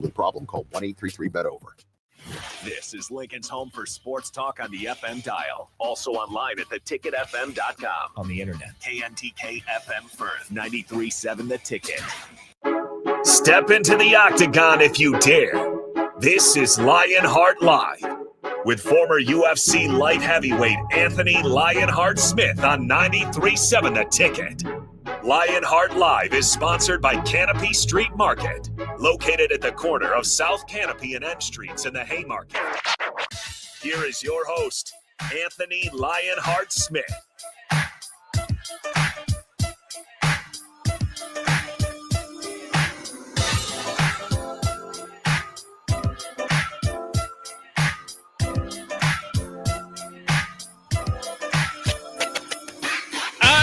With problem, call 1-833-BET-OVER. This is Lincoln's home for sports talk on the FM dial. Also online at theticketfm.com. On the internet, KNTK FM Firth, 93.7 The Ticket. Step into the octagon if you dare. This is Lionheart Live with former UFC light heavyweight Anthony Lionheart Smith on 93.7 The Ticket. Lionheart Live is sponsored by Canopy Street Market, located at the corner of South Canopy and N Streets in the Haymarket. Here is your host, Anthony Lionheart Smith.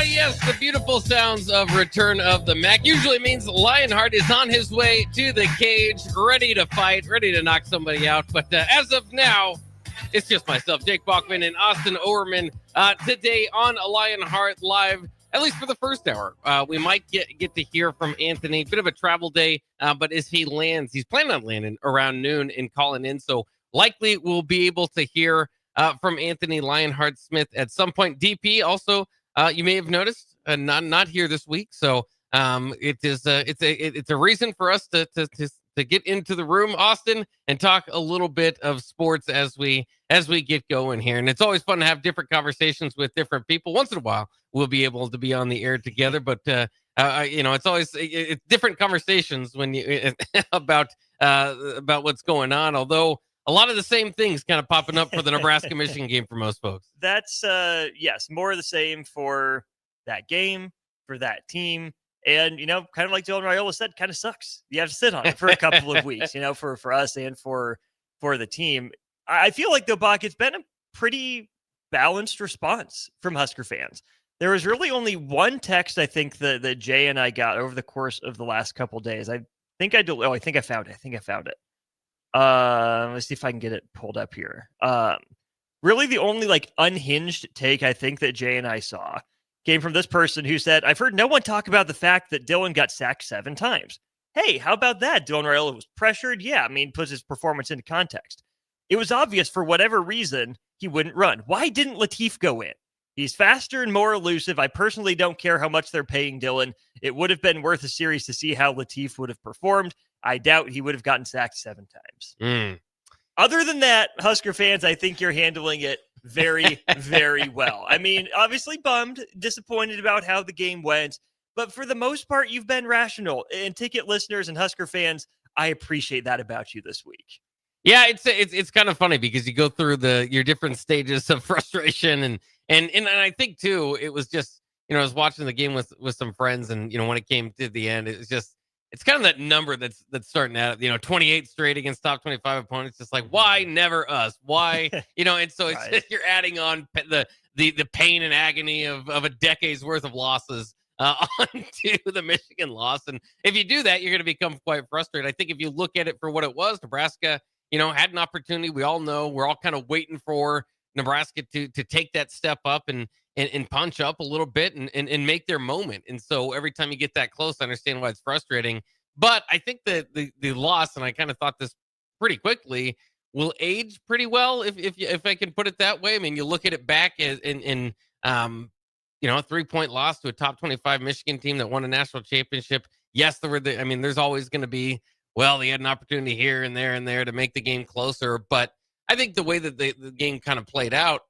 Yes, the beautiful sounds of Return of the Mac usually means Lionheart is on his way to the cage, ready to fight, ready to knock somebody out. But as of now, it's just myself, Jake Bachman, and Austin Overman today on Lionheart Live, at least for the first hour. We might get to hear from Anthony. Bit of a travel day, but as he lands, he's planning on landing around noon and calling in. So likely we'll be able to hear from Anthony Lionheart Smith at some point. DP also, you may have noticed, not here this week, so it's a reason for us to get into the room, Austin, and talk a little bit of sports as we get going here. And it's always fun to have different conversations with different people. Once in a while, we'll be able to be on the air together, but it's always it's different conversations when you about what's going on. Although a lot of the same things kind of popping up for the Nebraska-Michigan game for most folks. That's, yes, more of the same for that game, for that team. And, kind of like Dylan Raiola said, kind of sucks. You have to sit on it for a couple of weeks, for us and for the team. I feel like, though, Bach, it's been a pretty balanced response from Husker fans. There was really only one text, I think, that Jay and I got over the course of the last couple of days. I think I found it. Let's see if I can get it pulled up here. Really the only unhinged take I think that Jay and I saw came from this person who said, "I've heard no one talk about the fact that Dylan got sacked 7 times. Hey, how about that? Dylan Raiola was pressured. Yeah, puts his performance into context. It was obvious for whatever reason he wouldn't run. Why didn't Latif go in? He's faster and more elusive. I personally don't care how much they're paying Dylan. It would have been worth a series to see how Latif would have performed. I doubt he would have gotten sacked 7 times. Other than that, Husker fans, I think you're handling it very, very well. Obviously bummed, disappointed about how the game went, but for the most part, you've been rational. And Ticket listeners and Husker fans, I appreciate that about you this week. Yeah, it's kind of funny because you go through your different stages of frustration and I think too, it was just, I was watching the game with some friends, and when it came to the end, it was just, it's kind of that number that's starting at, 28 straight against top 25 opponents. Just like, why never us? Why, and so it's just, you're adding on the pain and agony of a decade's worth of losses onto the Michigan loss. And if you do that, you're going to become quite frustrated. I think if you look at it for what it was, Nebraska, had an opportunity. We all know we're all kind of waiting for Nebraska to take that step up and punch up a little bit and make their moment. And so every time you get that close, I understand why it's frustrating. But I think that the loss, and I kind of thought this pretty quickly, will age pretty well if I can put it that way. You look at it back in a 3-point loss to a top 25 Michigan team that won a national championship. Yes, there's always going to be, they had an opportunity here and there to make the game closer. But I think the way that the game kind of played out,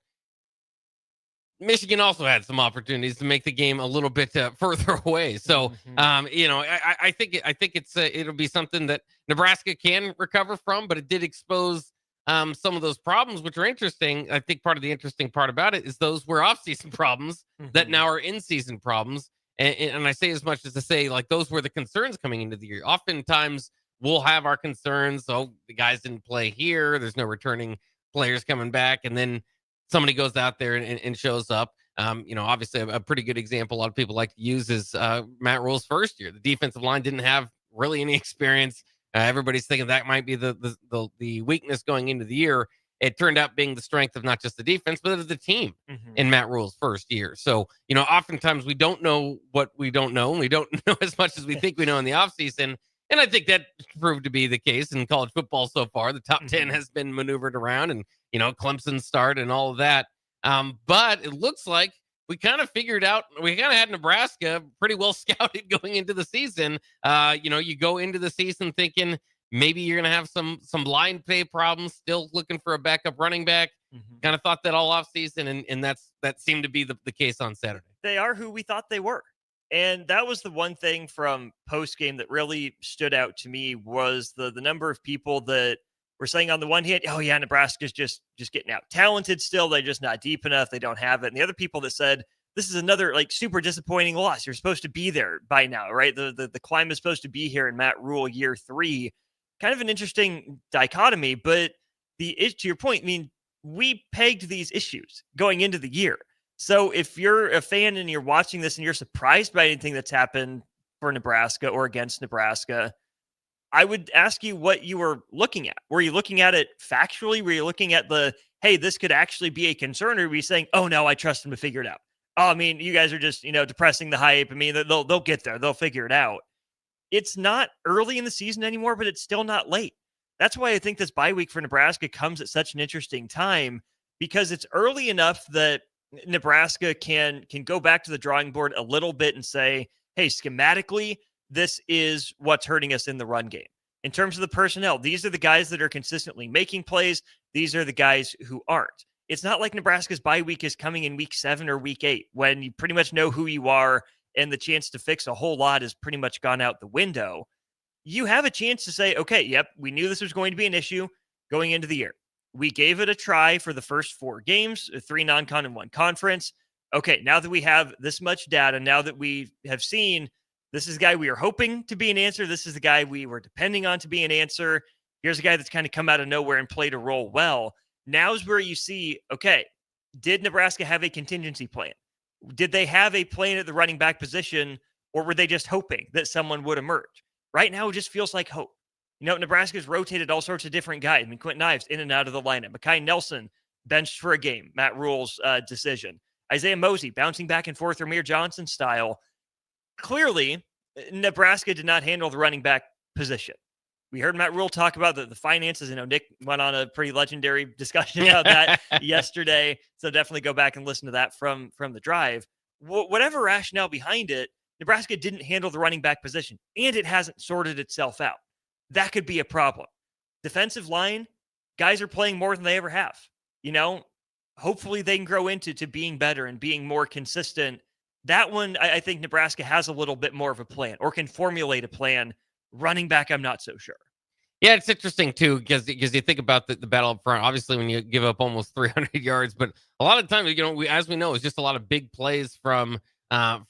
Michigan also had some opportunities to make the game a little bit further away. So, I think it'll be something that Nebraska can recover from, but it did expose some of those problems, which are interesting. I think part of the interesting part about it is those were off-season problems that now are in-season problems. And I say as much as to say, those were the concerns coming into the year. Oftentimes, we'll have our concerns. So the guys didn't play here. There's no returning players coming back. And then somebody goes out there and shows up. Obviously a pretty good example a lot of people like to use is Matt Rule's first year. The defensive line didn't have really any experience. Everybody's thinking that might be the weakness going into the year. It turned out being the strength of not just the defense, but of the team in Matt Rule's first year. So, oftentimes we don't know what we don't know. And we don't know as much as we think we know in the offseason. And I think that proved to be the case in college football so far. The top 10 has been maneuvered around and, Clemson start and all of that. But it looks like we kind of figured out, we kind of had Nebraska pretty well scouted going into the season. You go into the season thinking maybe you're going to have some line pay problems, still looking for a backup running back. Kind of thought that all off season, and that seemed to be the case on Saturday. They are who we thought they were. And that was the one thing from post game that really stood out to me was the number of people that were saying on the one hand, oh yeah, Nebraska's just getting out talented still. They're just not deep enough. They don't have it. And the other people that said, this is another like super disappointing loss. You're supposed to be there by now, right? The climb is supposed to be here in Matt Rule year 3. Kind of an interesting dichotomy, but to your point, I mean, we pegged these issues going into the year. So if you're a fan and you're watching this and you're surprised by anything that's happened for Nebraska or against Nebraska, I would ask you what you were looking at. Were you looking at it factually? Were you looking at hey, this could actually be a concern? Or were you saying, oh no, I trust them to figure it out? Oh, I mean, you guys are just, depressing the hype. I mean, they'll get there. They'll figure it out. It's not early in the season anymore, but it's still not late. That's why I think this bye week for Nebraska comes at such an interesting time, because it's early enough that Nebraska can go back to the drawing board a little bit and say, hey, schematically, this is what's hurting us in the run game. In terms of the personnel, these are the guys that are consistently making plays. These are the guys who aren't. It's not like Nebraska's bye week is coming in week 7 or week 8 when you pretty much know who you are and the chance to fix a whole lot has pretty much gone out the window. You have a chance to say, okay, yep, we knew this was going to be an issue going into the year. We gave it a try for the first 4 games, 3 non-con and 1 conference. Okay, now that we have this much data, now that we have seen this is the guy we were hoping to be an answer, this is the guy we were depending on to be an answer, here's a guy that's kind of come out of nowhere and played a role well. Now's where you see, okay, did Nebraska have a contingency plan? Did they have a plan at the running back position, or were they just hoping that someone would emerge? Right now, it just feels like hope. Nebraska's rotated all sorts of different guys. I mean, Quentin Ives in and out of the lineup. Mekhi Nelson benched for a game. Matt Rule's decision. Isaiah Mosey bouncing back and forth, Ramir Johnson style. Clearly, Nebraska did not handle the running back position. We heard Matt Rule talk about the finances. Nick went on a pretty legendary discussion about that yesterday. So definitely go back and listen to that from the drive. Whatever rationale behind it, Nebraska didn't handle the running back position, and it hasn't sorted itself out. That could be a problem. Defensive line, guys are playing more than they ever have. Hopefully they can grow into being better and being more consistent. That one, I think Nebraska has a little bit more of a plan or can formulate a plan. Running back, I'm not so sure. Yeah, it's interesting too because you think about the battle up front. Obviously, when you give up almost 300 yards, but a lot of times, as we know, it's just a lot of big plays from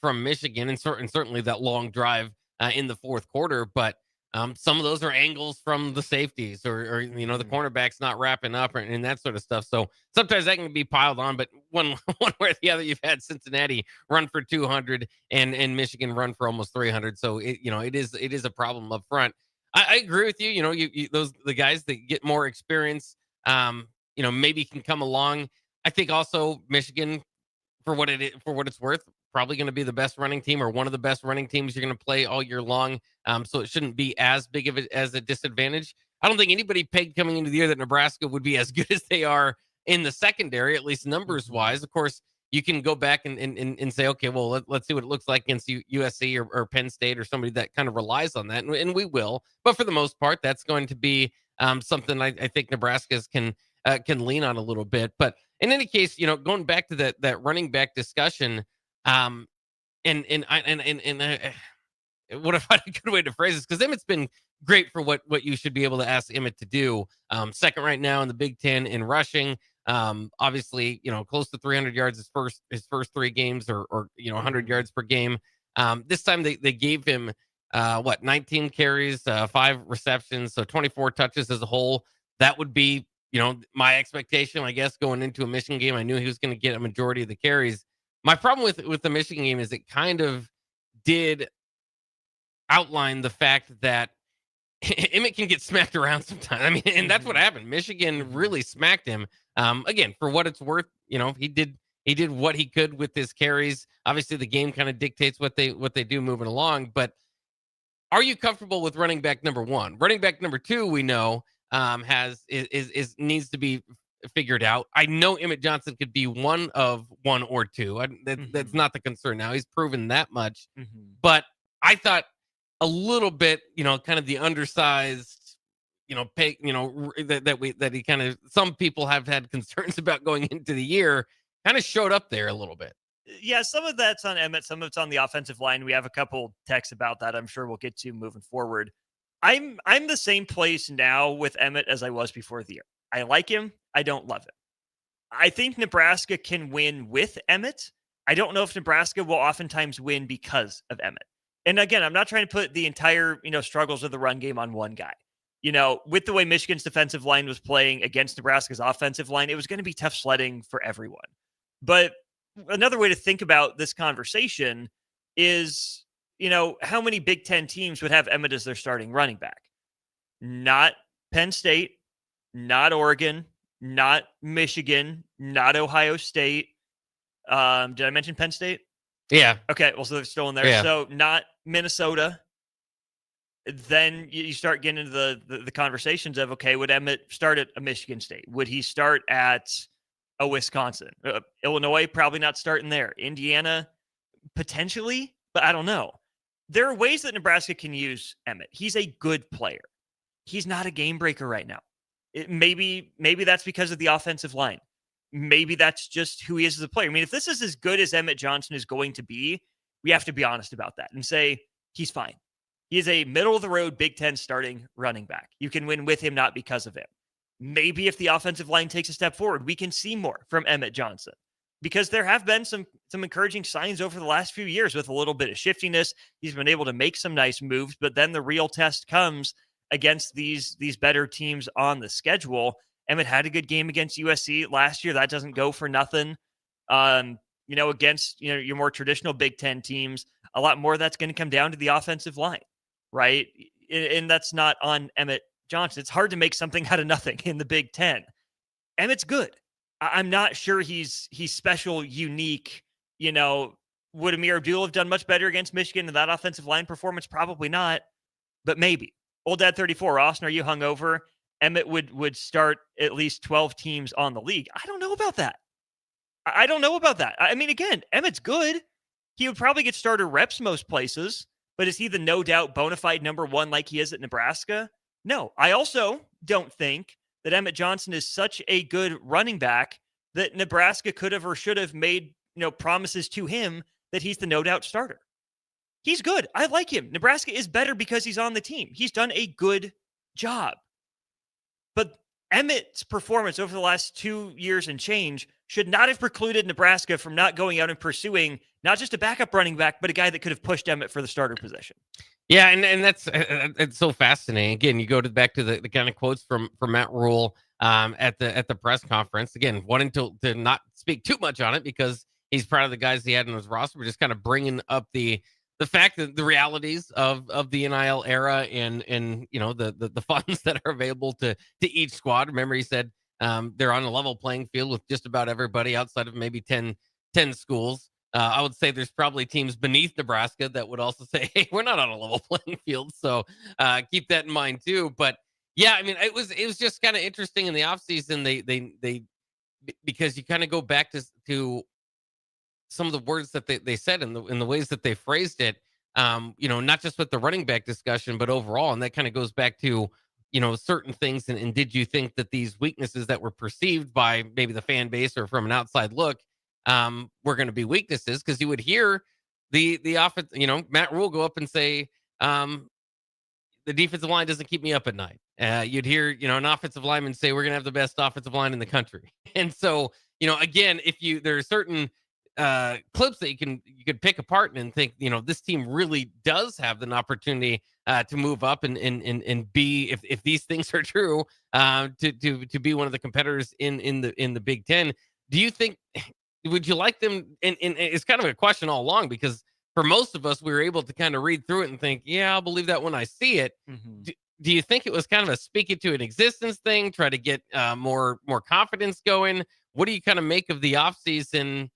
Michigan and certainly that long drive in the fourth quarter. But some of those are angles from the safeties or the cornerbacks not wrapping up and that sort of stuff. So sometimes that can be piled on. But one way or the other, you've had Cincinnati run for 200 and Michigan run for almost 300. So it is a problem up front. I agree with you. The guys that get more experience, maybe can come along. I think also Michigan, for what it's worth, probably going to be the best running team or one of the best running teams you're going to play all year long. So it shouldn't be as big of as a disadvantage. I don't think anybody pegged coming into the year that Nebraska would be as good as they are in the secondary, at least numbers wise. Of course, you can go back and say, okay, well, let's see what it looks like against USC or Penn State or somebody that kind of relies on that. And we will. But for the most part, that's going to be something I think Nebraska's can lean on a little bit. But in any case, going back to that running back discussion, what if I had a good way to phrase this? Because Emmett's been great for what you should be able to ask Emmett to do. Second right now in the Big Ten in rushing. Obviously, close to 300 yards his first 3 games or 100 yards per game. This time they gave him 19 carries, 5 receptions, so 24 touches as a whole. That would be my expectation, I guess, going into a Michigan game. I knew he was going to get a majority of the carries. My problem with the Michigan game is it kind of did outline the fact that Emmett can get smacked around sometimes. I mean, and that's what happened. Michigan really smacked him. Again, for what it's worth, he did what he could with his carries. Obviously, the game kind of dictates what they do moving along. But are you comfortable with running back number 1? Running back number 2, we know, needs to be figured out. I know Emmett Johnson could be one of 1 or 2. That's not the concern now. He's proven that much. But I thought a little bit, kind of the undersized, that he kind of, some people have had concerns about going into the year, kind of showed up there a little bit. Yeah, some of that's on Emmett, some of it's on the offensive line. We have a couple texts about that. I'm sure we'll get to moving forward. I'm the same place now with Emmett as I was before the year. I like him. I don't love him. I think Nebraska can win with Emmett. I don't know if Nebraska will oftentimes win because of Emmett. And again, I'm not trying to put the entire, struggles of the run game on one guy. With the way Michigan's defensive line was playing against Nebraska's offensive line, it was going to be tough sledding for everyone. But another way to think about this conversation is, how many Big Ten teams would have Emmett as their starting running back? Not Penn State, not Oregon, not Michigan, not Ohio State. Did I mention Penn State? Yeah. Okay. Well, so they're still in there. Yeah. So not Minnesota. Then you start getting into the conversations of, okay, would Emmett start at a Michigan State? Would he start at a Wisconsin? Illinois, probably not starting there. Indiana, potentially, but I don't know. There are ways that Nebraska can use Emmett. He's a good player. He's not a game breaker right now. Maybe that's because of the offensive line. Maybe that's just who he is as a player. I mean, if this is as good as Emmett Johnson is going to be, we have to be honest about that and say he's fine. He is a middle-of-the-road Big Ten starting running back. You can win with him, not because of him. Maybe if the offensive line takes a step forward, we can see more from Emmett Johnson, because there have been some encouraging signs over the last few years with a little bit of shiftiness. He's been able to make some nice moves, but then the real test comes against these better teams on the schedule. Emmett had a good game against USC last year. That doesn't go for nothing. Against your more traditional Big Ten teams, a lot more of that's going to come down to the offensive line, right? And that's not on Emmett Johnson. It's hard to make something out of nothing in the Big Ten. Emmett's good. I'm not sure he's special, unique. Would Amir Abdul have done much better against Michigan in that offensive line performance? Probably not, but maybe. Old Dad 34, Austin, are you hungover? Emmett would start at least 12 teams on the league. I don't know about that. I mean, again, Emmett's good. He would probably get starter reps most places, but is he the no doubt bona fide number 1 like he is at Nebraska? No. I also don't think that Emmett Johnson is such a good running back that Nebraska could have or should have made promises to him that he's the no doubt starter. He's good. I like him. Nebraska is better because he's on the team. He's done a good job. But Emmett's performance over the last 2 years and change should not have precluded Nebraska from not going out and pursuing not just a backup running back, but a guy that could have pushed Emmett for the starter position. Yeah, and that's it's so fascinating. Again, you go back to the kind of quotes from Matt Rule at the press conference. Again, wanting to not speak too much on it because he's proud of the guys he had in his roster. We're just kind of bringing up the fact that the realities of the NIL era and the funds that are available to each squad. Remember, he said they're on a level playing field with just about everybody outside of maybe 10 schools. I would say there's probably teams beneath Nebraska that would also say, hey, we're not on a level playing field. So keep that in mind too. But yeah, I mean, it was just kind of interesting in the offseason. They because you kind of go back to some of the words that they said in the ways that they phrased it, not just with the running back discussion, but overall. And that kind of goes back to, certain things. And did you think that these weaknesses that were perceived by maybe the fan base or from an outside look were going to be weaknesses? Because you would hear the offense, Matt Rule go up and say, the defensive line doesn't keep me up at night. You'd hear, an offensive lineman say, we're going to have the best offensive line in the country. And so, again, there are certain clips that you could pick apart and think, this team really does have an opportunity to move up and be, if these things are true, to be one of the competitors in the Big Ten. Do you think, would you like them? And it's kind of a question all along, because for most of us, we were able to kind of read through it and think, yeah, I'll believe that when I see it. Mm-hmm. Do you think it was kind of a speak it to an existence thing, try to get more confidence going? What do you kind of make of the offseason?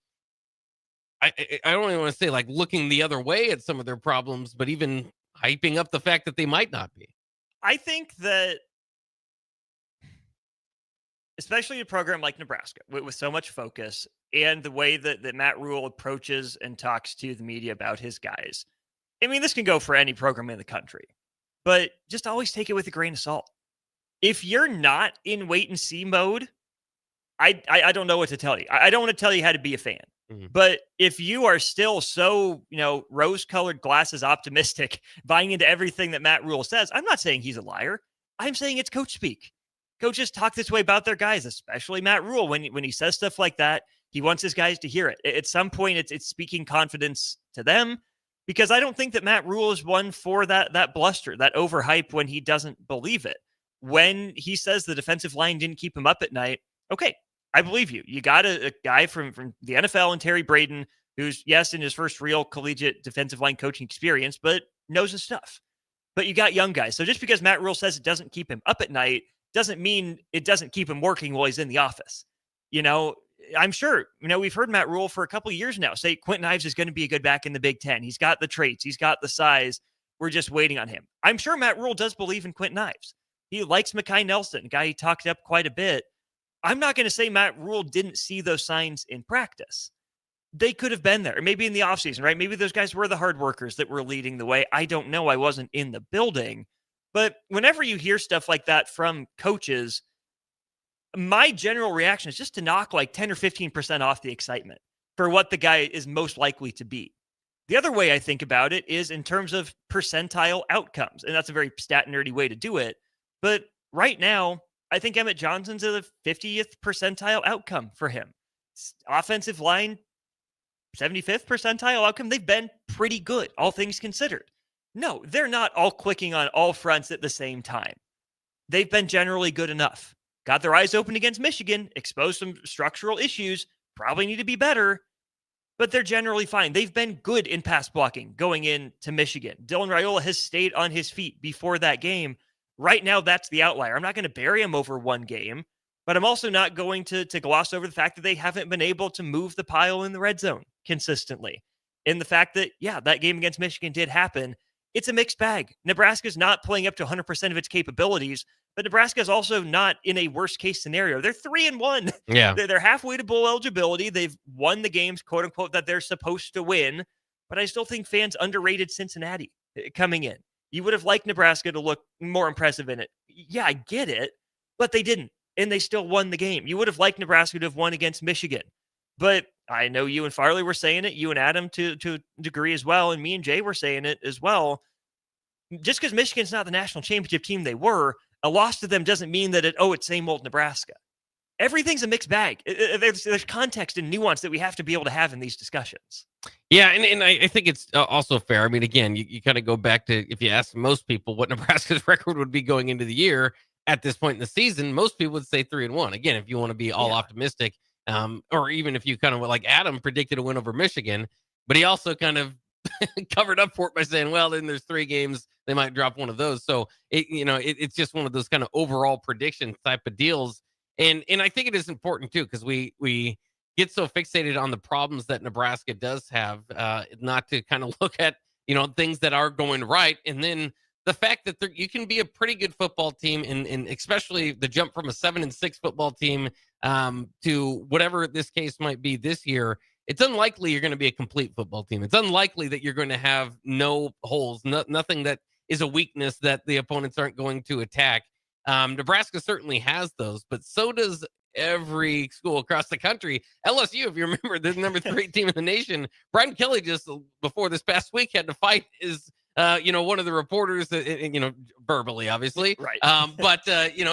I don't even want to say like looking the other way at some of their problems, but even hyping up the fact that they might not be. I think that, especially a program like Nebraska, with so much focus and the way that Matt Rule approaches and talks to the media about his guys. I mean, this can go for any program in the country, but just always take it with a grain of salt. If you're not in wait and see mode, I don't know what to tell you. I don't want to tell you how to be a fan. But if you are still so, rose-colored glasses optimistic, buying into everything that Matt Rule says, I'm not saying he's a liar. I'm saying it's coach speak. Coaches talk this way about their guys, especially Matt Rule. When he says stuff like that, he wants his guys to hear it. At some point, it's speaking confidence to them, because I don't think that Matt Rule is one for that bluster, that overhype when he doesn't believe it. When he says the defensive line didn't keep him up at night, okay, I believe you. You got a guy from the NFL and Terry Braden, who's, yes, in his first real collegiate defensive line coaching experience, but knows his stuff. But you got young guys. So just because Matt Rule says it doesn't keep him up at night doesn't mean it doesn't keep him working while he's in the office. I'm sure, we've heard Matt Rule for a couple of years now say Quentin Ives is going to be a good back in the Big Ten. He's got the traits. He's got the size. We're just waiting on him. I'm sure Matt Rule does believe in Quentin Ives. He likes Mekhi Nelson, a guy he talked up quite a bit. I'm not going to say Matt Rule didn't see those signs in practice. They could have been there, or maybe in the offseason, right? Maybe those guys were the hard workers that were leading the way. I don't know. I wasn't in the building. But whenever you hear stuff like that from coaches, my general reaction is just to knock like 10 or 15% off the excitement for what the guy is most likely to be. The other way I think about it is in terms of percentile outcomes. And that's a very stat nerdy way to do it. But right now, I think Emmett Johnson's a 50th percentile outcome for him. Offensive line, 75th percentile outcome. They've been pretty good, all things considered. No, they're not all clicking on all fronts at the same time. They've been generally good enough. Got their eyes open against Michigan, exposed some structural issues, probably need to be better, but they're generally fine. They've been good in pass blocking going into Michigan. Dylan Raiola has stayed on his feet before that game. Right now, that's the outlier. I'm not going to bury him over one game, but I'm also not going to gloss over the fact that they haven't been able to move the pile in the red zone consistently. And the fact that, that game against Michigan did happen, it's a mixed bag. Nebraska's not playing up to 100% of its capabilities, but Nebraska's also not in a worst case scenario. They're 3-1. Yeah. They're halfway to bowl eligibility. They've won the games, quote unquote, that they're supposed to win. But I still think fans underrated Cincinnati coming in. You would have liked Nebraska to look more impressive in it. Yeah, I get it, but they didn't, and they still won the game. You would have liked Nebraska to have won against Michigan, but I know you and Farley were saying it, you and Adam to a degree as well, and me and Jay were saying it as well. Just because Michigan's not the national championship team they were, a loss to them doesn't mean that it's same old Nebraska. Everything's a mixed bag. There's context and nuance that we have to be able to have in these discussions. Yeah, and I think it's also fair. I mean, again, you kind of go back to, if you ask most people what Nebraska's record would be going into the year at this point in the season, most people would say 3-1. Again, if you want to be all optimistic, or even if you kind of like Adam predicted a win over Michigan, but he also kind of covered up for it by saying, well, then there's 3 games, they might drop one of those. So it's just one of those kind of overall prediction type of deals. And I think it is important too, because we get so fixated on the problems that Nebraska does have, not to kind of look at, things that are going right. And then the fact that you can be a pretty good football team, and especially the jump from a 7-6 football team to whatever this case might be this year, it's unlikely you're going to be a complete football team. It's unlikely that you're going to have no holes, nothing that is a weakness that the opponents aren't going to attack. Nebraska certainly has those, but so does every school across the country. LSU, if you remember, they're the number 3 team in the nation. Brian Kelly just before this past week had to fight his, one of the reporters, verbally, obviously, right? But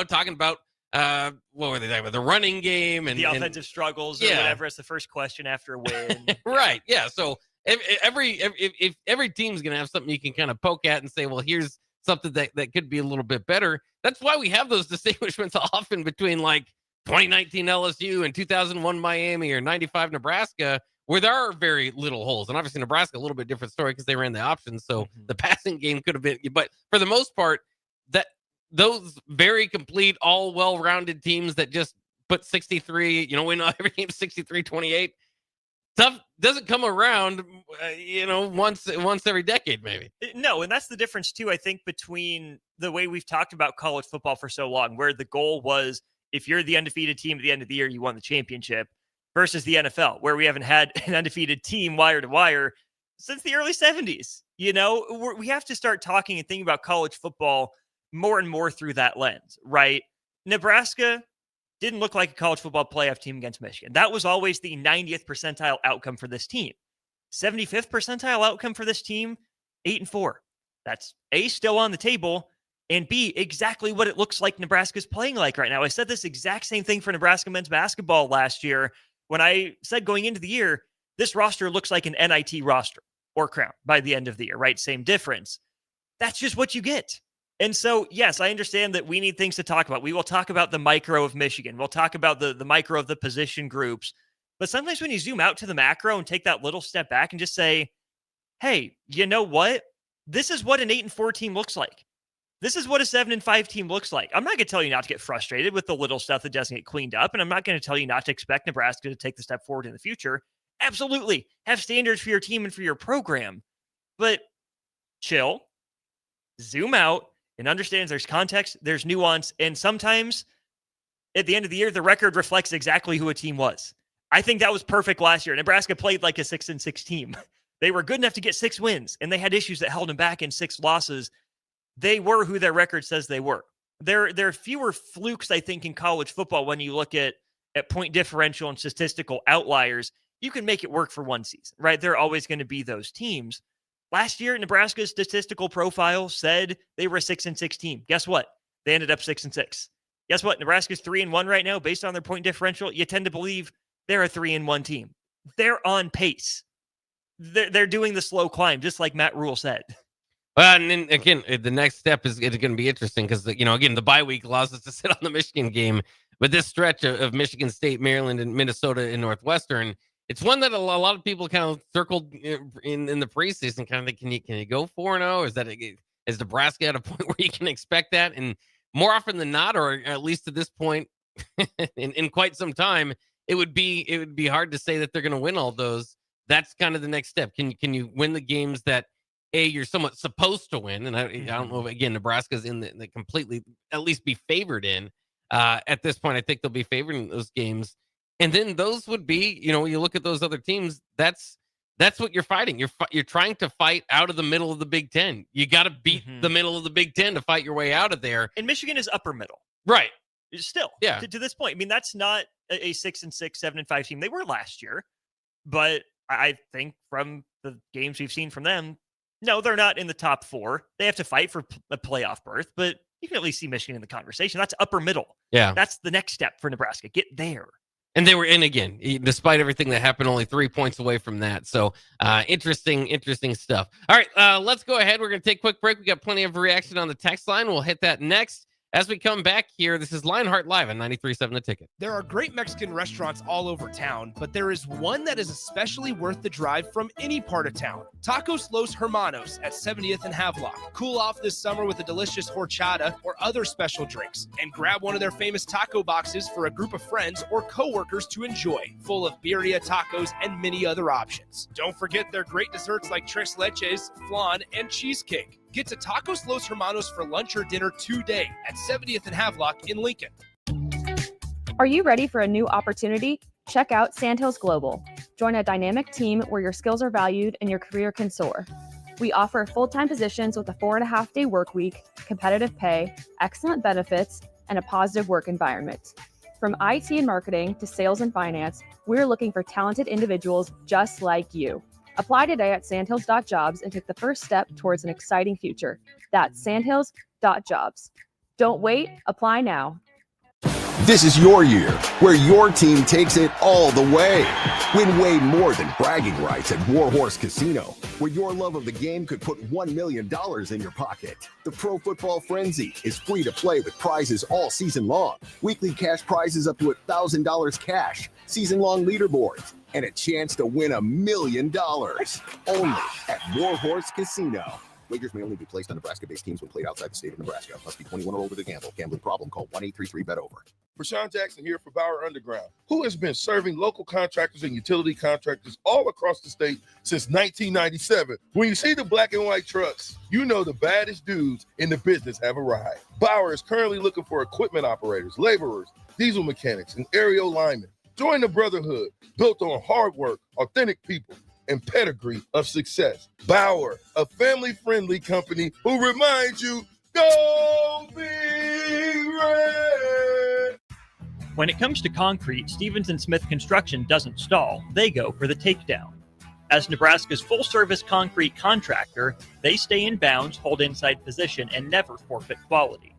talking about what were they talking about? The running game and the offensive struggles, or whatever. It's the first question after a win, right? Yeah. So if every team's going to have something you can kind of poke at and say, well, here's something that could be a little bit better. That's why we have those distinguishments often between like 2019 LSU and 2001 Miami or 95 Nebraska, where there are very little holes. And obviously Nebraska, a little bit different story because they ran the options. So the passing game could have been, but for the most part, that those very complete, all well-rounded teams that just put 63, win every game 63-28, stuff doesn't come around, once every decade, maybe. No, and that's the difference too, I think, between the way we've talked about college football for so long, where the goal was if you're the undefeated team at the end of the year, you won the championship, versus the NFL, where we haven't had an undefeated team wire to wire since the early 70s. We have to start talking and thinking about college football more and more through that lens, right? Nebraska didn't look like a college football playoff team against Michigan. That was always the 90th percentile outcome for this team. 75th percentile outcome for this team, 8-4. That's A, still on the table, and B, exactly what it looks like Nebraska's playing like right now. I said this exact same thing for Nebraska men's basketball last year when I said going into the year, this roster looks like an NIT roster or crown by the end of the year, right? Same difference. That's just what you get. And so, yes, I understand that we need things to talk about. We will talk about the micro of Michigan. We'll talk about the micro of the position groups. But sometimes when you zoom out to the macro and take that little step back and just say, hey, you know what? This is what an 8-4 team looks like. This is what a 7-5 team looks like. I'm not going to tell you not to get frustrated with the little stuff that doesn't get cleaned up. And I'm not going to tell you not to expect Nebraska to take the step forward in the future. Absolutely. Have standards for your team and for your program. But chill, zoom out, and understand there's context, there's nuance. And sometimes at the end of the year, the record reflects exactly who a team was. I think that was perfect last year. Nebraska played like a 6-6 team. They were good enough to get 6 wins, and they had issues that held them back in 6 losses. They were who their record says they were. There are fewer flukes, I think, in college football when you look at point differential and statistical outliers. You can make it work for one season, right? There are always going to be those teams. Last year, Nebraska's statistical profile said they were a 6-6 team. Guess what? They ended up 6-6. Guess what? Nebraska's 3-1 right now based on their point differential. You tend to believe they're a 3-1 team. They're on pace. They're doing the slow climb, just like Matt Rule said. Well, and then again, the next step is going to be interesting because, again, the bye week allows us to sit on the Michigan game. But this stretch of Michigan State, Maryland, and Minnesota and Northwestern, it's one that a lot of people kind of circled in the preseason. Kind of think, can you go 4-0? Is Nebraska at a point where you can expect that? And more often than not, or at least at this point in quite some time, it would be hard to say that they're going to win all those. That's kind of the next step. Can you win the games that you're somewhat supposed to win? And I don't know if, again, Nebraska's in the completely at least be favored in. At this point, I think they'll be favored in those games. And then those would be, you look at those other teams, that's what you're fighting. You're trying to fight out of the middle of the Big Ten. You got to beat the middle of the Big Ten to fight your way out of there. And Michigan is upper middle. Right. Still. Yeah. To this point. I mean, that's not a 6-6, 7-5 team. They were last year. But I think from the games we've seen from them, no, they're not in the top 4. They have to fight for a playoff berth, but you can at least see Michigan in the conversation. That's upper middle. Yeah. That's the next step for Nebraska. Get there. And they were in again, despite everything that happened, only 3 points away from that. So interesting stuff. All right, let's go ahead. We're going to take a quick break. We got plenty of reaction on the text line. We'll hit that next. As we come back here, this is Lionheart Live on 93.7 The Ticket. There are great Mexican restaurants all over town, but there is one that is especially worth the drive from any part of town. Tacos Los Hermanos at 70th and Havelock. Cool off this summer with a delicious horchata or other special drinks. And grab one of their famous taco boxes for a group of friends or coworkers to enjoy, full of birria tacos and many other options. Don't forget their great desserts like tres leches, flan, and cheesecake. Get to Tacos Los Hermanos for lunch or dinner today at 70th and Havelock in Lincoln. Are you ready for a new opportunity? Check out Sandhills Global. Join a dynamic team where your skills are valued and your career can soar. We offer full-time positions with a 4.5-day work week, competitive pay, excellent benefits, and a positive work environment. From IT and marketing to sales and finance, we're looking for talented individuals just like you. Apply today at sandhills.jobs and take the first step towards an exciting future. That's sandhills.jobs. Don't wait, apply now. This is your year, where your team takes it all the way. Win way more than bragging rights at Warhorse Casino, where your love of the game could put $1 million in your pocket. The Pro Football Frenzy is free to play with prizes all season long. Weekly cash prizes up to $1,000 cash, season-long leaderboards, and a chance to win $1 million. Only at Warhorse Casino. Wagers may only be placed on Nebraska-based teams when played outside the state of Nebraska. Must be 21 or older to gamble. Gambling problem? Call 1-833-BET-OVER. Prashawn Jackson here for Bauer Underground, who has been serving local contractors and utility contractors all across the state since 1997. When you see the black and white trucks, you know the baddest dudes in the business have arrived. Bauer is currently looking for equipment operators, laborers, diesel mechanics, and aerial linemen. Join the brotherhood built on hard work, authentic people, and pedigree of success. Bauer, a family-friendly company who reminds you, go Big Red! When it comes to concrete, Stevens & Smith Construction doesn't stall. They go for the takedown. As Nebraska's full-service concrete contractor, they stay in bounds, hold inside position, and never forfeit quality.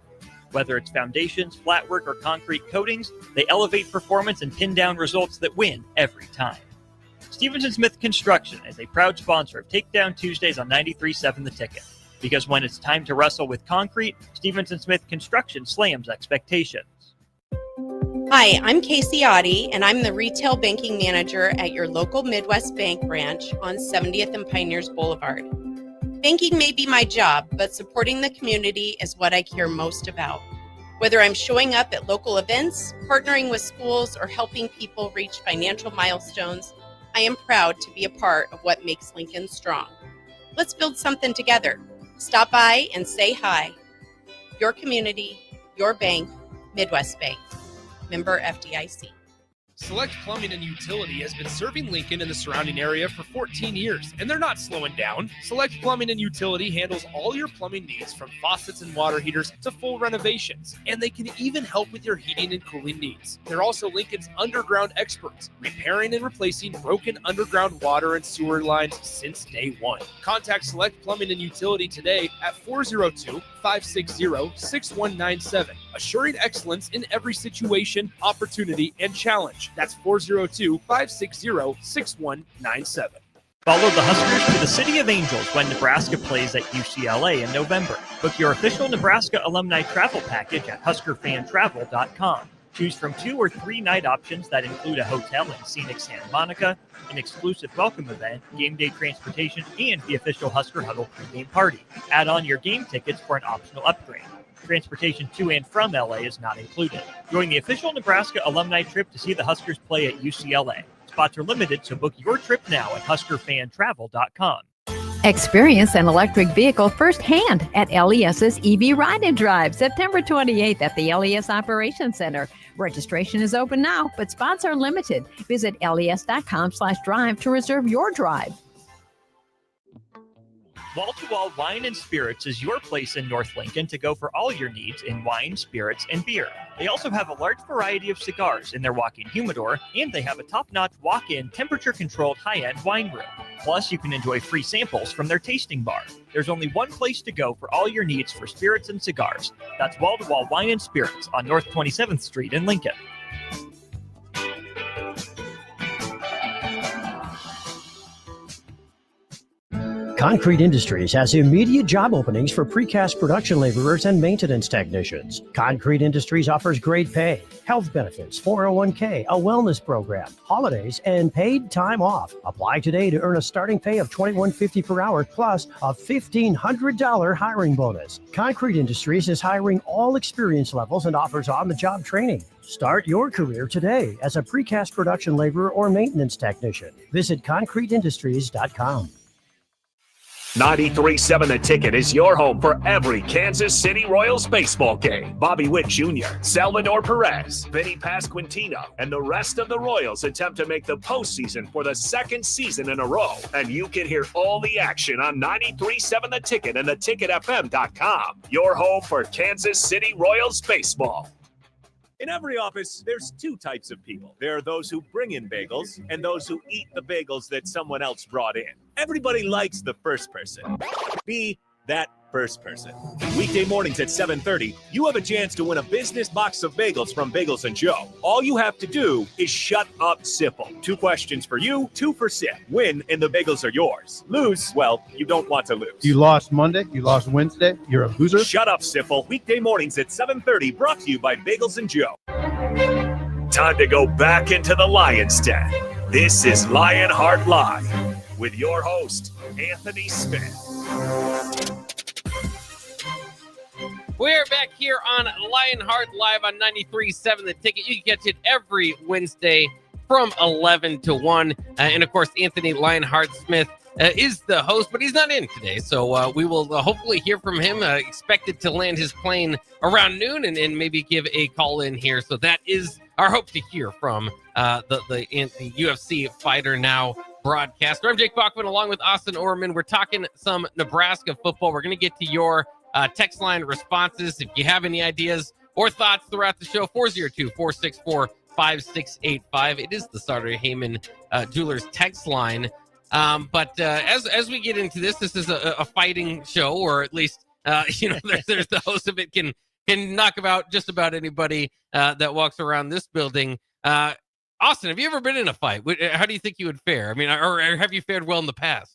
Whether it's foundations, flatwork, or concrete coatings, they elevate performance and pin down results that win every time. Stevens & Smith Construction is a proud sponsor of Takedown Tuesdays on 93.7 The Ticket. Because when it's time to wrestle with concrete, Stevens & Smith Construction slams expectations. Hi, I'm Casey Oddie, and I'm the Retail Banking Manager at your local Midwest Bank branch on 70th and Pioneers Boulevard. Banking may be my job, but supporting the community is what I care most about. Whether I'm showing up at local events, partnering with schools, or helping people reach financial milestones, I am proud to be a part of what makes Lincoln strong. Let's build something together. Stop by and say hi. Your community, your bank, Midwest Bank. Member FDIC. Select Plumbing and Utility has been serving Lincoln and the surrounding area for 14 years, and they're not slowing down. Select Plumbing and Utility handles all your plumbing needs from faucets and water heaters to full renovations, and they can even help with your heating and cooling needs. They're also Lincoln's underground experts, repairing and replacing broken underground water and sewer lines since day one. Contact Select Plumbing and Utility today at 402-560-6197, assuring excellence in every situation, opportunity, and challenge. That's 402-560-6197. Follow the Huskers to the City of Angels when Nebraska plays at UCLA in November. Book your official Nebraska alumni travel package at HuskerFanTravel.com. Choose from 2 or 3 night options that include a hotel in scenic Santa Monica, an exclusive welcome event, game day transportation, and the official Husker Huddle pregame party. Add on your game tickets for an optional upgrade. Transportation to and from LA is not included. Join the official Nebraska alumni trip to see the Huskers play at UCLA. Spots are limited, so book your trip now at HuskerFanTravel.com. Experience an electric vehicle firsthand at LES's EV Ride and Drive, September 28th at the LES Operations Center. Registration is open now, but spots are limited. Visit les.com/drive to reserve your drive. Wall to Wall Wine and Spirits is your place in North Lincoln to go for all your needs in wine, spirits, and beer. They also have a large variety of cigars in their walk-in humidor, and they have a top-notch walk-in temperature-controlled high-end wine room. Plus, you can enjoy free samples from their tasting bar. There's only one place to go for all your needs for spirits and cigars. That's Wall to Wall Wine and Spirits on North 27th Street in Lincoln. Concrete Industries has immediate job openings for precast production laborers and maintenance technicians. Concrete Industries offers great pay, health benefits, 401k, a wellness program, holidays, and paid time off. Apply today to earn a starting pay of $21.50 per hour plus a $1,500 hiring bonus. Concrete Industries is hiring all experience levels and offers on-the-job training. Start your career today as a precast production laborer or maintenance technician. Visit concreteindustries.com. 93.7 The Ticket is your home for every Kansas City Royals baseball game. Bobby Witt Jr., Salvador Perez, Vinny Pasquantino, and the rest of the Royals attempt to make the postseason for the second season in a row. And you can hear all the action on 93.7 The Ticket and theticketfm.com. Your home for Kansas City Royals baseball. In every office, there's 2 types of people. There are those who bring in bagels and those who eat the bagels that someone else brought in. Everybody likes the first person. Be that first person. Weekday mornings at 7:30, you have a chance to win a business box of bagels from Bagels & Joe. All you have to do is shut up, Sipple. 2 questions for you, 2 for Sip. Win, and the bagels are yours. Lose, well, you don't want to lose. You lost Monday, you lost Wednesday, you're a loser. Shut up, Sipple. Weekday mornings at 7:30, brought to you by Bagels & Joe. Time to go back into the Lion's Den. This is Lionheart Live with your host, Anthony Smith. We're back here on Lionheart live on 93.7 The Ticket. You can catch it every Wednesday from 11 to 1. And of course, Anthony Lionheart Smith is the host, but he's not in today. So we will hopefully hear from him. Expected to land his plane around noon and maybe give a call in here. So that is our hope to hear from the UFC Fighter Now broadcaster. I'm Jake Bachman along with Austin Orman. We're talking some Nebraska football. We're going to get to your text line responses. If you have any ideas or thoughts throughout the show, 402-464-5685. It is the Starter Heyman Jewelers text line. But as we get into this is a fighting show, or at least, there's the host of it can knock about just about anybody that walks around this building. Austin, have you ever been in a fight? How do you think you would fare? I mean, or have you fared well in the past?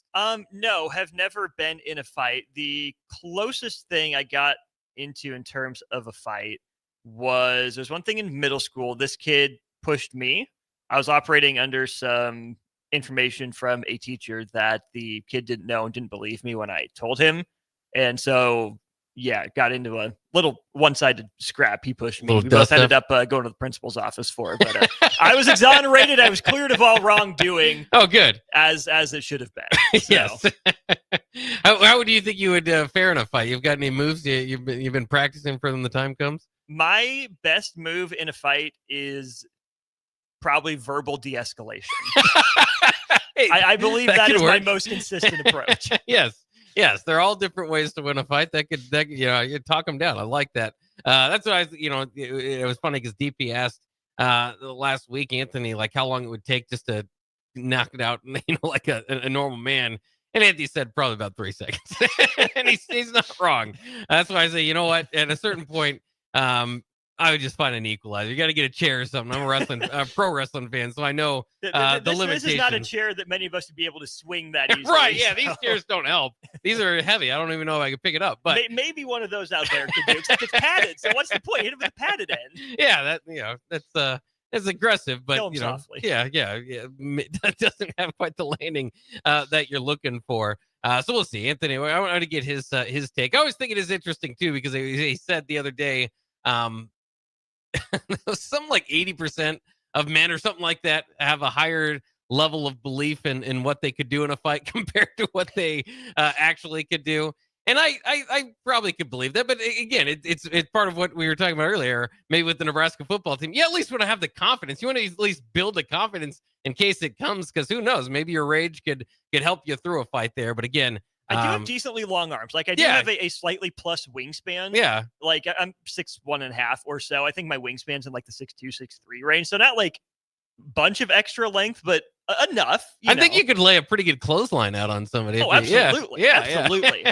No, have never been in a fight. The closest thing I got into in terms of a fight was, there's one thing in middle school. This kid pushed me. I was operating under some information from a teacher that the kid didn't know and didn't believe me when I told him. And so, yeah, got into a little one-sided scrap. He pushed me. We both ended up going to the principal's office for it. But I was exonerated. I was cleared of all wrongdoing. Oh, good. As it should have been. So. Yes. How do you think you would fare in a fight? You've got any moves you've been practicing for when the time comes? My best move in a fight is probably verbal de-escalation. Hey, I believe that is work. my most consistent approach. Yes, they're all different ways to win a fight. That could you talk them down. I like that. That's what it was funny because DP asked last week, Anthony, like how long it would take just to knock it out, like a normal man. And Anthony said probably about 3 seconds. And he's not wrong. That's why I say, you know what? At a certain point, I would just find an equalizer. You got to get a chair or something. I'm a pro wrestling fan, so I know the limitations. This is not a chair that many of us would be able to swing that easily. Right, yeah, these chairs don't help. These are heavy. I don't even know if I can pick it up. But maybe one of those out there could do, except it's padded. So what's the point? Hit it with a padded end. Yeah, that's aggressive, but Kill him softly. Yeah. That doesn't have quite the landing that you're looking for. So we'll see. Anthony, I want to get his take. I always think it is interesting too, because he said the other day, something like 80% of men or something like that have a higher level of belief in what they could do in a fight compared to what they actually could do. And I probably could believe that. But again, it's part of what we were talking about earlier, maybe with the Nebraska football team. You at least want to have the confidence. You want to at least build the confidence in case it comes, because who knows? Maybe your rage could help you through a fight there. But again, I do have decently long arms. Like I do have a slightly plus wingspan. Yeah. Like I'm 6'1.5" or so. I think my wingspan's in like the 6'2", 6'3" range. So not like bunch of extra length, but enough. I think you could lay a pretty good clothesline out on somebody. Oh, absolutely. Yeah. Absolutely.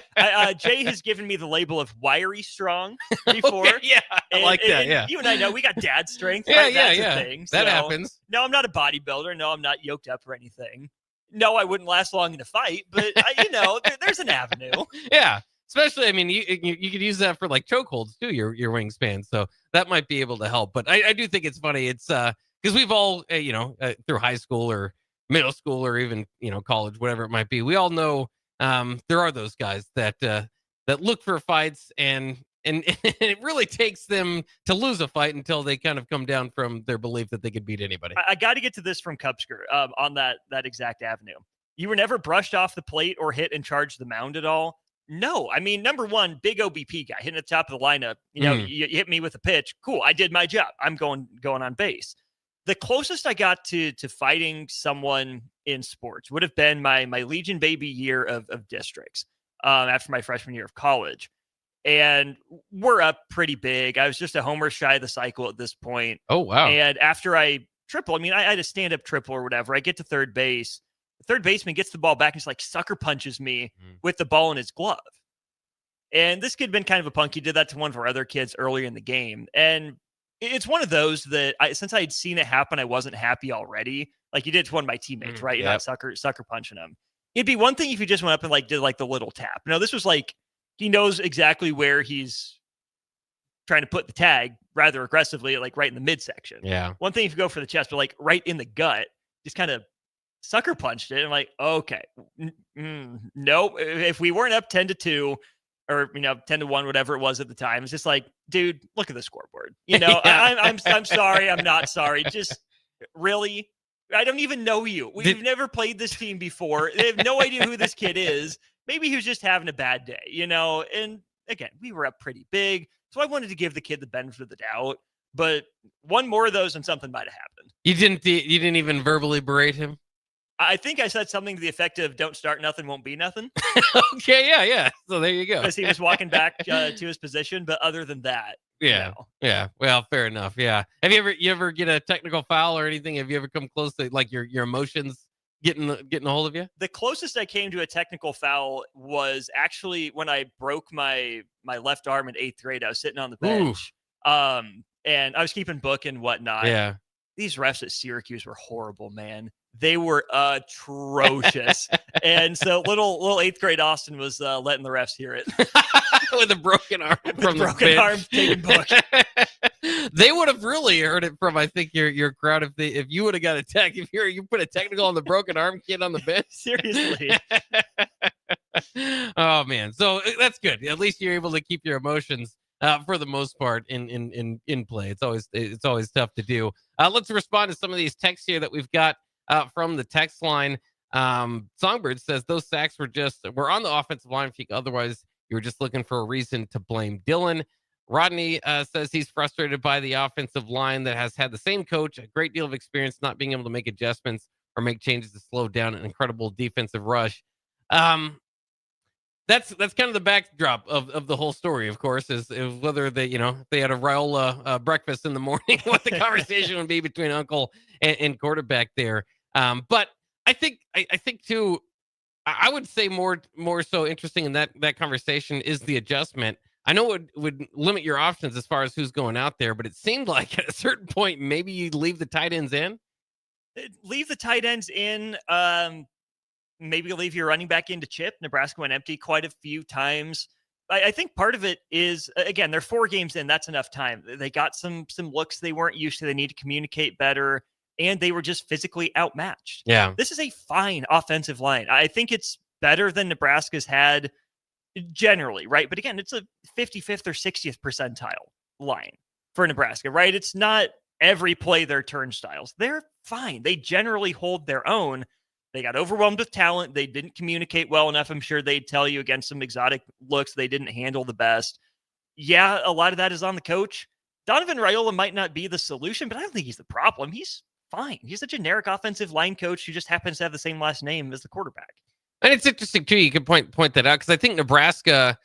Jay has given me the label of wiry strong before. Okay, yeah. I like that. Yeah. You and I know we got dad strength. Yeah, right? That's yeah. a thing. That happens. No, I'm not a bodybuilder. No, I'm not yoked up or anything. No, I wouldn't last long in a fight, but there's an avenue. Yeah. Especially, I mean, you could use that for like chokeholds too, your wingspan. So that might be able to help. But I do think it's funny. It's because we've all, through high school or middle school or even, college, whatever it might be, we all know there are those guys that look for fights and it really takes them to lose a fight until they kind of come down from their belief that they could beat anybody. I got to get to this from Cupsker on that exact avenue. You were never brushed off the plate or hit and charged the mound at all? No. I mean, number one, big OBP guy hitting at the top of the lineup. You hit me with a pitch. Cool. I did my job. I'm going on base. The closest I got to fighting someone in sports would have been my Legion baby year of districts after my freshman year of college. And we're up pretty big. I was just a homer shy of the cycle at this point. Oh, wow. And after I triple, I had a stand-up triple or whatever. I get to third base. The third baseman gets the ball back and just like sucker punches me with the ball in his glove. And this kid had been kind of a punk. He did that to one of our other kids earlier in the game. And it's one of those that since I had seen it happen, I wasn't happy already. Like you did to one of my teammates, right? You're not sucker punching him. It'd be one thing if you just went up and like did like the little tap. No, this was like, he knows exactly where he's trying to put the tag rather aggressively, like right in the midsection. Yeah. One thing if you go for the chest, but like right in the gut, just kind of sucker punched it. I'm like, okay, nope. If we weren't up 10-2, or 10-1, whatever it was at the time. It's just like, dude, look at the scoreboard. I'm sorry, I'm not sorry. Just really, I don't even know you. We've never played this team before. They have no idea who this kid is. Maybe he was just having a bad day, And again, we were up pretty big, so I wanted to give the kid the benefit of the doubt. But one more of those and something might have happened. You didn't even verbally berate him? I think I said something to the effect of "Don't start nothing, won't be nothing." Okay, yeah. So there you go. Because he was walking back to his position, but other than that, yeah. Well, fair enough. Yeah. Have you ever get a technical foul or anything? Have you ever come close to like your emotions getting a hold of you? The closest I came to a technical foul was actually when I broke my left arm in 8th grade. I was sitting on the bench, and I was keeping book and whatnot. Yeah. These refs at Syracuse were horrible, man. They were atrocious. And so little 8th grade Austin was letting the refs hear it. With a broken arm from the broken arm taking book. They would have really heard it from, I think, your crowd if you would have got a tech. If you put a technical on the broken arm kid on the bench. Seriously. Oh man. So that's good. At least you're able to keep your emotions for the most part in play. It's always tough to do. Let's respond to some of these texts here that we've got from the text line. Songbird says those sacks were on the offensive line. Otherwise, you were just looking for a reason to blame Dylan. Rodney says he's frustrated by the offensive line that has had the same coach, a great deal of experience, not being able to make adjustments or make changes to slow down an incredible defensive rush. That's kind of the backdrop of the whole story, of course, is whether they, if they had a Raiola breakfast in the morning, what the conversation would be between uncle and quarterback there. But I think too, I would say more so interesting in that conversation is the adjustment. I know it would limit your options as far as who's going out there, but it seemed like at a certain point, maybe you leave the tight ends in. Leave the tight ends in. Maybe leave your running back in to chip. Nebraska went empty quite a few times. I think part of it is, again, they're 4 games in. That's enough time. They got some looks they weren't used to. They need to communicate better, and they were just physically outmatched. Yeah. This is a fine offensive line. I think it's better than Nebraska's had generally, right? But again, it's a 55th or 60th percentile line for Nebraska, right? It's not every play their turnstiles. They're fine. They generally hold their own. They got overwhelmed with talent. They didn't communicate well enough. I'm sure they'd tell you against some exotic looks they didn't handle the best. Yeah, a lot of that is on the coach. Donovan Raiola might not be the solution, but I don't think he's the problem. He's fine. He's a generic offensive line coach who just happens to have the same last name as the quarterback. And it's interesting too. You can point that out because I think Nebraska,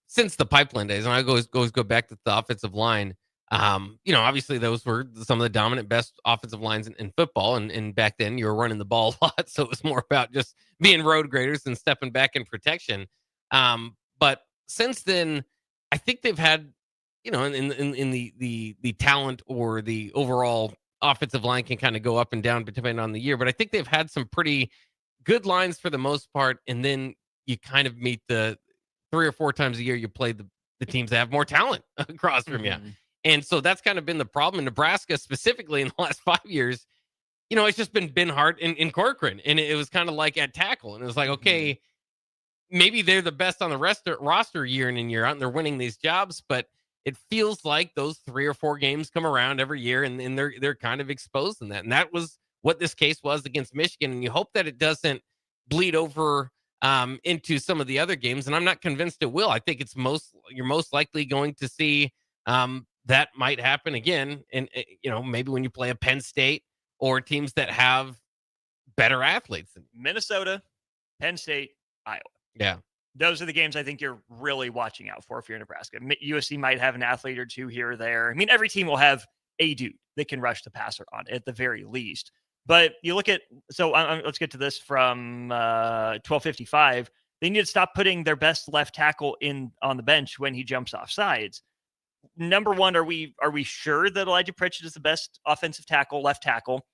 since the pipeline days, and I always go back to the offensive line. Obviously those were some of the dominant best offensive lines in football. And back then you were running the ball a lot. So it was more about just being road graders and stepping back in protection. But since then, I think they've had, in the talent or the overall offensive line can kind of go up and down depending on the year. But I think they've had some pretty good lines for the most part. And then you kind of meet the 3 or 4 times a year, you play the teams that have more talent across from you. And so that's kind of been the problem in Nebraska, specifically in the last 5 years. It's just been Ben Hart and Corcoran. And it was kind of like at tackle. And it was like, okay, maybe they're the best on the roster year in and year out, and they're winning these jobs. But it feels like those 3 or 4 games come around every year, and they're kind of exposed in that. And that was what this case was against Michigan. And you hope that it doesn't bleed over into some of the other games. And I'm not convinced it will. I think you're most likely going to see that might happen again. And, maybe when you play a Penn State or teams that have better athletes. Minnesota, Penn State, Iowa. Yeah. Those are the games I think you're really watching out for if you're Nebraska. USC might have an athlete or two here or there. I mean, every team will have a dude that can rush the passer on at the very least. But you look at, let's get to this from 12:55. They need to stop putting their best left tackle on the bench when he jumps off sides. Number one, are we sure that Elijah Pritchett is the best offensive tackle, left tackle?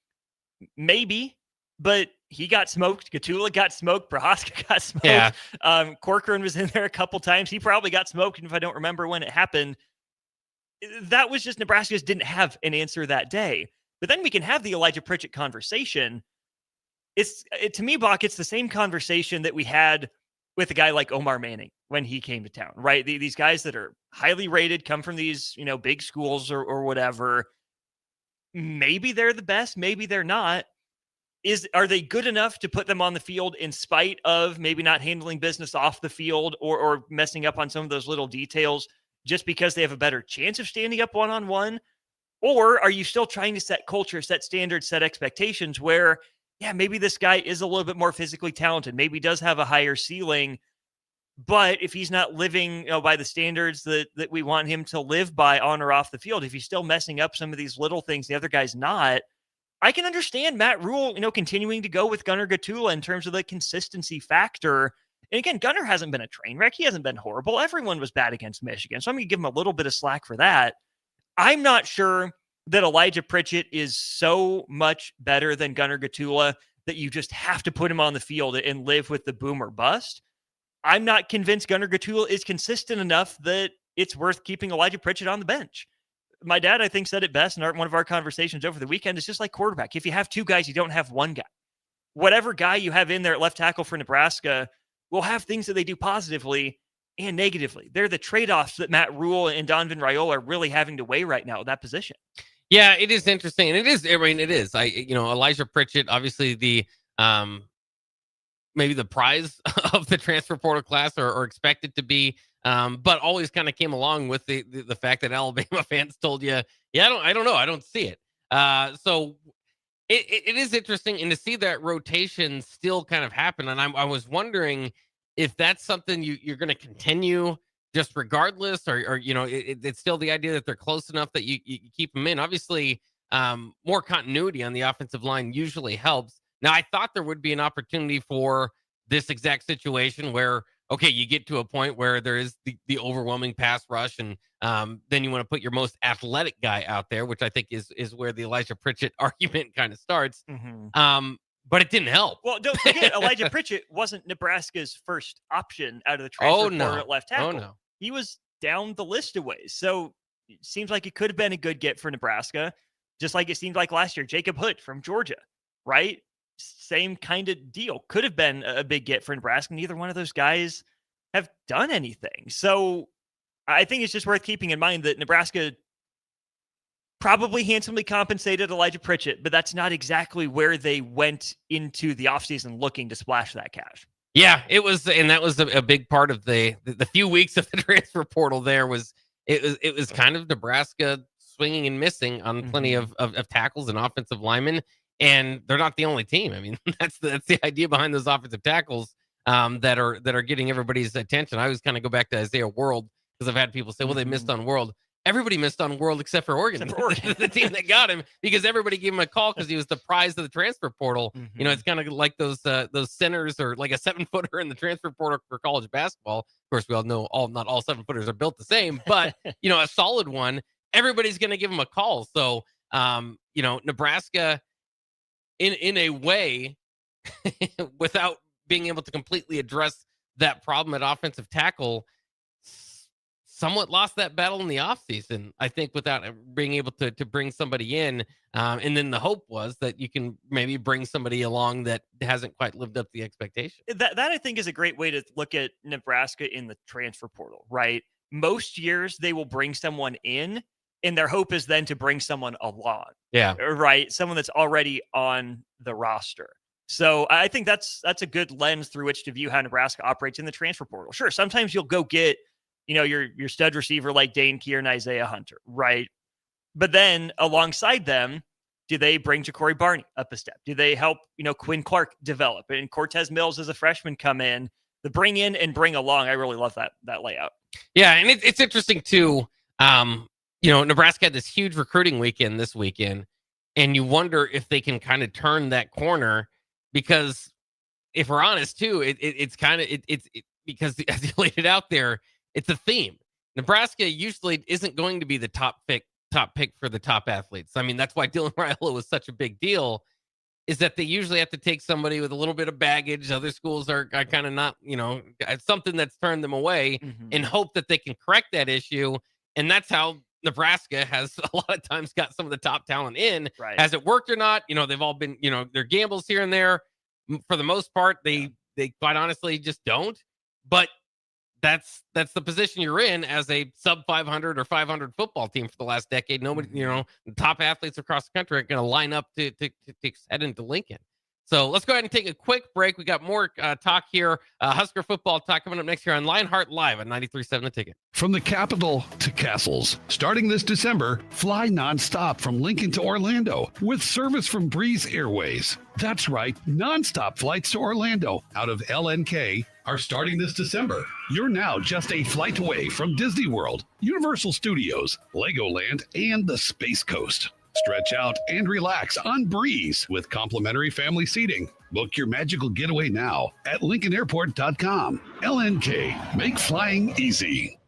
Maybe, but he got smoked. Gatula got smoked. Prohaska got smoked. Yeah. Corcoran was in there a couple times. He probably got smoked. And if I don't remember when it happened, that was just Nebraska just didn't have an answer that day. But then we can have the Elijah Pritchett conversation. To me, Bach, it's the same conversation that we had with a guy like Omar Manning when he came to town, right? These guys that are highly rated, come from these, big schools or whatever. Maybe they're the best, maybe they're not. Are they good enough to put them on the field in spite of maybe not handling business off the field or messing up on some of those little details just because they have a better chance of standing up one-on-one? Or are you still trying to set culture, set standards, set expectations where, yeah, maybe this guy is a little bit more physically talented, maybe does have a higher ceiling, but if he's not living by the standards that we want him to live by on or off the field, if he's still messing up some of these little things the other guy's not, I can understand Matt Rule, continuing to go with Gunnar Gatula in terms of the consistency factor. And again, Gunnar hasn't been a train wreck. He hasn't been horrible. Everyone was bad against Michigan. So I'm going to give him a little bit of slack for that. I'm not sure that Elijah Pritchett is so much better than Gunnar Gatula that you just have to put him on the field and live with the boom or bust. I'm not convinced Gunnar Gatula is consistent enough that it's worth keeping Elijah Pritchett on the bench. My dad, I think, said it best in one of our conversations over the weekend. It's just like quarterback. If you have two guys, you don't have one guy. Whatever guy you have in there at left tackle for Nebraska will have things that they do positively and negatively. They're the trade-offs that Matt Rule and Donovan Raiola are really having to weigh right now at that position. Yeah, it is interesting. And it is, it is. Elijah Pritchett, obviously the maybe the prize of the transfer portal class or expected to be, but always kind of came along with the fact that Alabama fans told you, yeah, I don't know. I don't see it. So it is interesting. And to see that rotation still kind of happen. And I was wondering if that's something you're going to continue just regardless, or it's still the idea that they're close enough that you keep them in. Obviously, more continuity on the offensive line usually helps. Now, I thought there would be an opportunity for this exact situation where, okay, you get to a point where there is the overwhelming pass rush, and then you want to put your most athletic guy out there, which I think is where the Elijah Pritchett argument kind of starts. Mm-hmm. But it didn't help. Well, don't forget, Elijah Pritchett wasn't Nebraska's first option out of the transfer portal at left tackle. Oh, no. He was down the list of ways. So it seems like it could have been a good get for Nebraska, just like it seemed like last year. Jacob Hood from Georgia, right? Same kind of deal. Could have been a big get for Nebraska. Neither one of those guys have done anything. So I think it's just worth keeping in mind that Nebraska probably handsomely compensated Elijah Pritchett, but that's not exactly where they went into the offseason looking to splash that cash. Yeah, it was, and that was a big part of the few weeks of the transfer portal. It was kind of Nebraska swinging and missing on plenty of tackles and offensive linemen, and they're not the only team. I mean, that's the idea behind those offensive tackles that are getting everybody's attention. I always kind of go back to Isaiah World because I've had people say, well, they missed on World. Everybody missed on World except for Oregon. The team that got him, because everybody gave him a call because he was the prize of the transfer portal. It's kind of like those centers, or like a 7-footer in the transfer portal for college basketball. Of course, we all know not all 7-footers are built the same, but a solid one, everybody's going to give him a call. So, Nebraska, in a way, without being able to completely address that problem at offensive tackle, somewhat lost that battle in the offseason, I think, without being able to bring somebody in. And then the hope was that you can maybe bring somebody along that hasn't quite lived up to the expectation. That I think is a great way to look at Nebraska in the transfer portal, right? Most years they will bring someone in, and their hope is then to bring someone along. Yeah. Right. Someone that's already on the roster. So I think that's a good lens through which to view how Nebraska operates in the transfer portal. Sure, sometimes you'll go get your stud receiver like Dane Keir and Isaiah Hunter, right? But then alongside them, do they bring Ja'Cory Barney up a step? Do they help, Quinn Clark develop? And Cortez Mills as a freshman come in, the bring in and bring along. I really love that layout. Yeah, and it's interesting too. Nebraska had this huge recruiting weekend this weekend, and you wonder if they can kind of turn that corner, because if we're honest too, it's because as you laid it out there, it's a theme. Nebraska usually isn't going to be the top pick for the top athletes. I mean, that's why Dylan Raiola was such a big deal, is that they usually have to take somebody with a little bit of baggage. Other schools are kind of not, it's something that's turned them away, and hope that they can correct that issue. And that's how Nebraska has a lot of times got some of the top talent in. Right. Has it worked or not? They've all been, their gambles here and there. For the most part, they quite honestly just don't. but that's the position you're in as a sub 500 or 500 football team for the last decade. Nobody, the top athletes across the country are going to line up to head into Lincoln. So let's go ahead and take a quick break. We got more talk here. Husker football talk coming up next year on Lionheart Live on 93.7 The Ticket. From the capital to castles, starting this December, fly nonstop from Lincoln to Orlando with service from Breeze Airways. That's right, nonstop flights to Orlando out of LNK are starting this December. You're now just a flight away from Disney World, Universal Studios, Legoland, and the Space Coast. Stretch out and relax on Breeze with complimentary family seating. Book your magical getaway now at LincolnAirport.com. LNK, make flying easy.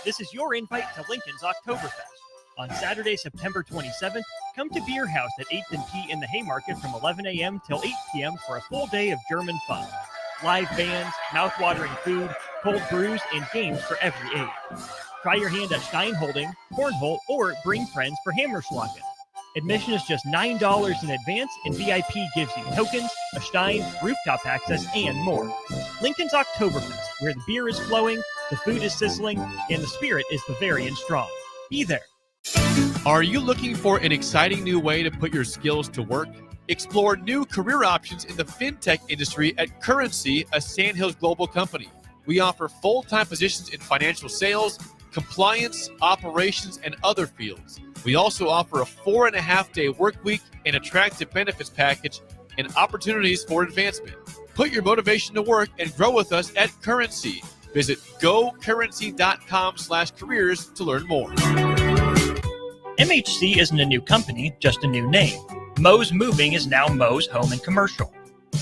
This is your invite to Lincoln's Oktoberfest. On Saturday, September 27th, come to Beer House at 8th and P in the Haymarket from 11 a.m. till 8 p.m. for a full day of German fun. Live bands, mouth-watering food, cold brews, and games for every age. Try your hand at Steinholding, Cornhole, or bring friends for Hammerschlagen. Admission is just $9 in advance, and VIP gives you tokens, a Stein, rooftop access, and more. Lincoln's Oktoberfest, where the beer is flowing, the food is sizzling, and the spirit is Bavarian strong. Be there. Are you looking for an exciting new way to put your skills to work? Explore new career options in the fintech industry at Currency, a Sandhills global company. We offer full-time positions in financial sales, compliance, operations, and other fields. We also offer a 4.5-day work week, an attractive benefits package, and opportunities for advancement. Put your motivation to work and grow with us at Currency. Visit gocurrency.com/careers to learn more. MHC isn't a new company, just a new name. Moe's Moving is now Moe's Home and Commercial.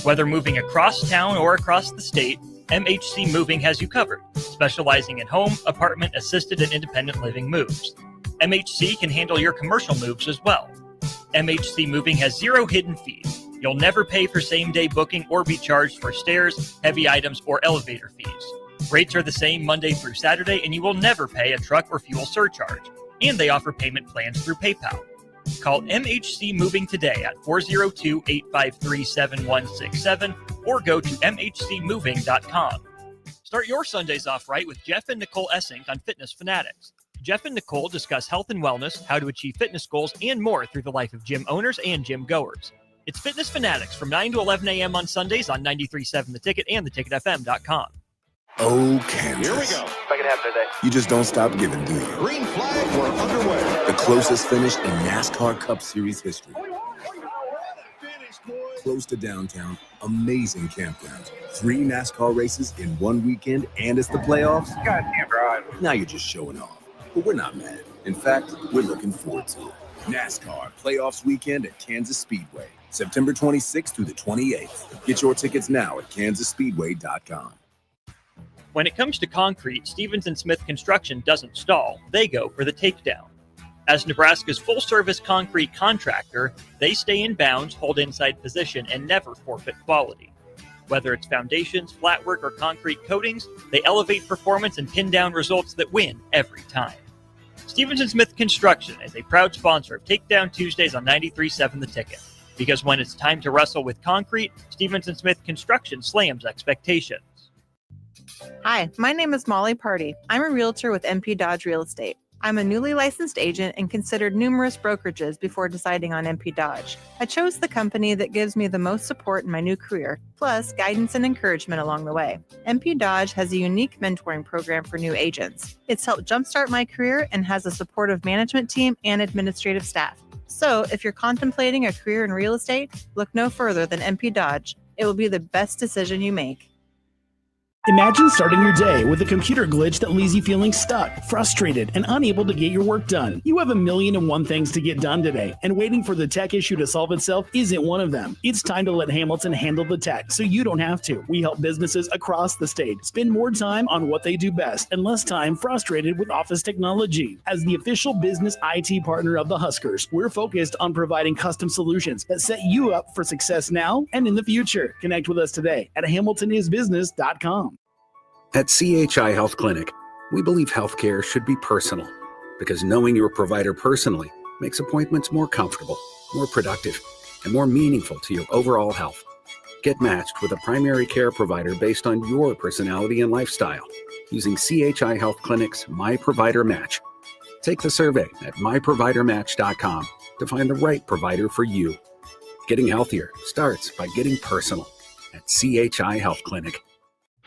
Whether moving across town or across the state, MHC Moving has you covered, specializing in home, apartment, assisted, and independent living moves. MHC can handle your commercial moves as well. MHC Moving has 0 hidden fees. You'll never pay for same-day booking or be charged for stairs, heavy items, or elevator fees. Rates are the same Monday through Saturday, and you will never pay a truck or fuel surcharge. And they offer payment plans through PayPal. Call MHC Moving today at 402-853-7167 or go to mhcmoving.com. Start your Sundays off right with Jeff and Nicole Essink on Fitness Fanatics. Jeff and Nicole discuss health and wellness, how to achieve fitness goals, and more through the life of gym owners and gym goers. It's Fitness Fanatics from 9 to 11 a.m. on Sundays on 93.7 The Ticket and theticketfm.com. Oh, Kansas. Here we go. Second half today. You just don't stop giving, do you? Green flag, we're underway. The closest finish in NASCAR Cup Series history. Close to downtown, amazing campgrounds, 3 NASCAR races in one weekend, and it's the playoffs. God damn right. Now you're just showing off. But we're not mad. In fact, we're looking forward to it. NASCAR Playoffs Weekend at Kansas Speedway, September 26th through the 28th. Get your tickets now at kansasspeedway.com. When it comes to concrete, Stevens & Smith Construction doesn't stall. They go for the takedown. As Nebraska's full-service concrete contractor, they stay in bounds, hold inside position, and never forfeit quality. Whether it's foundations, flatwork, or concrete coatings, they elevate performance and pin down results that win every time. Stevens & Smith Construction is a proud sponsor of Takedown Tuesdays on 93.7 The Ticket. Because when it's time to wrestle with concrete, Stevens & Smith Construction slams expectations. Hi, my name is Molly Party. I'm a realtor with MP Dodge Real Estate. I'm a newly licensed agent and considered numerous brokerages before deciding on MP Dodge. I chose the company that gives me the most support in my new career, plus guidance and encouragement along the way. MP Dodge has a unique mentoring program for new agents. It's helped jumpstart my career and has a supportive management team and administrative staff. So if you're contemplating a career in real estate, look no further than MP Dodge. It will be the best decision you make. Imagine starting your day with a computer glitch that leaves you feeling stuck, frustrated, and unable to get your work done. You have 1,000,001 things to get done today, and waiting for the tech issue to solve itself isn't one of them. It's time to let Hamilton handle the tech so you don't have to. We help businesses across the state spend more time on what they do best and less time frustrated with office technology. As the official business IT partner of the Huskers, we're focused on providing custom solutions that set you up for success now and in the future. Connect with us today at hamiltonisbusiness.com. At CHI Health Clinic, we believe healthcare should be personal because knowing your provider personally makes appointments more comfortable, more productive, and more meaningful to your overall health. Get matched with a primary care provider based on your personality and lifestyle using CHI Health Clinic's My Provider Match. Take the survey at myprovidermatch.com to find the right provider for you. Getting healthier starts by getting personal at CHI Health Clinic.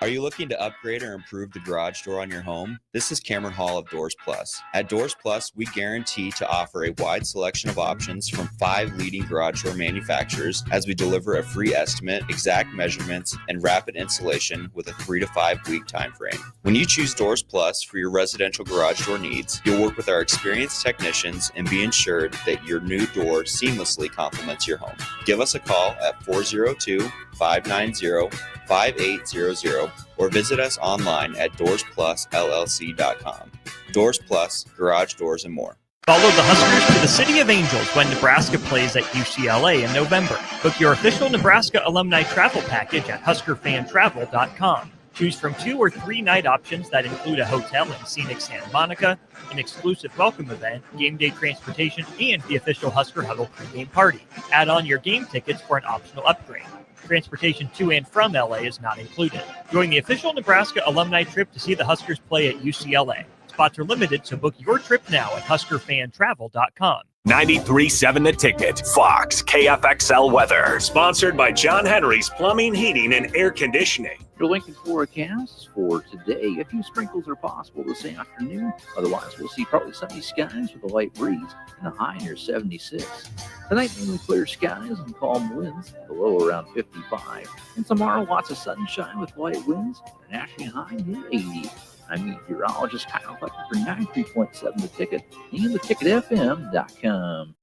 Are you looking to upgrade or improve the garage door on your home? This is Cameron Hall of Doors Plus. At Doors Plus, we guarantee to offer a wide selection of options from 5 leading garage door manufacturers as we deliver a free estimate, exact measurements, and rapid installation with a 3 to 5 week time frame. When you choose Doors Plus for your residential garage door needs, you'll work with our experienced technicians and be ensured that your new door seamlessly complements your home. Give us a call at 402-590-5800 or visit us online at DoorsPlusLLC.com. Doors Plus, garage doors, and more. Follow the Huskers to the City of Angels when Nebraska plays at UCLA in November. Book your official Nebraska alumni travel package at HuskerFanTravel.com. Choose from 2 or 3 night options that include a hotel in scenic Santa Monica, an exclusive welcome event, game day transportation, and the official Husker Huddle pregame party. Add on your game tickets for an optional upgrade. Transportation to and from LA is not included. Join the official Nebraska alumni trip to see the Huskers play at UCLA. Spots are limited, so book your trip now at HuskerFanTravel.com. 93.7 The Ticket, Fox, KFXL weather. Sponsored by John Henry's Plumbing, Heating, and Air Conditioning. Your Lincoln forecast for today. A few sprinkles are possible this afternoon. Otherwise, we'll see partly sunny skies with a light breeze and a high near 76. Tonight, mainly clear skies and calm winds, the low around 55. And tomorrow, lots of sunshine with light winds and an actually high near 80. I'm meteorologist Kyle Hucker for 93.7 The Ticket and theticketfm.com.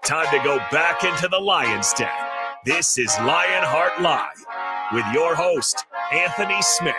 Time to go back into the Lion's Den. This is Lionheart Live with your host, Anthony Smith.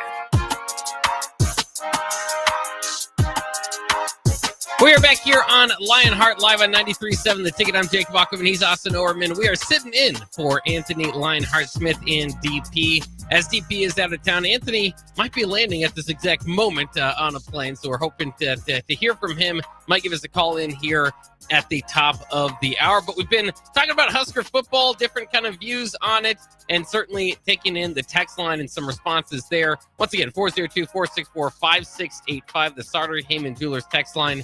We are back here on Lionheart Live on 93.7 The Ticket. I'm Jacob Ackerman, and he's Austin Orman. We are sitting in for Anthony Lionheart Smith and DP. As DP is out of town, Anthony might be landing at this exact moment on a plane, so we're hoping to hear from him. Might give us a call in here at the top of the hour. But we've been talking about Husker football, different kind of views on it, and certainly taking in the text line and some responses there. Once again, 402-464-5685, the Sartor Heyman Jewelers text line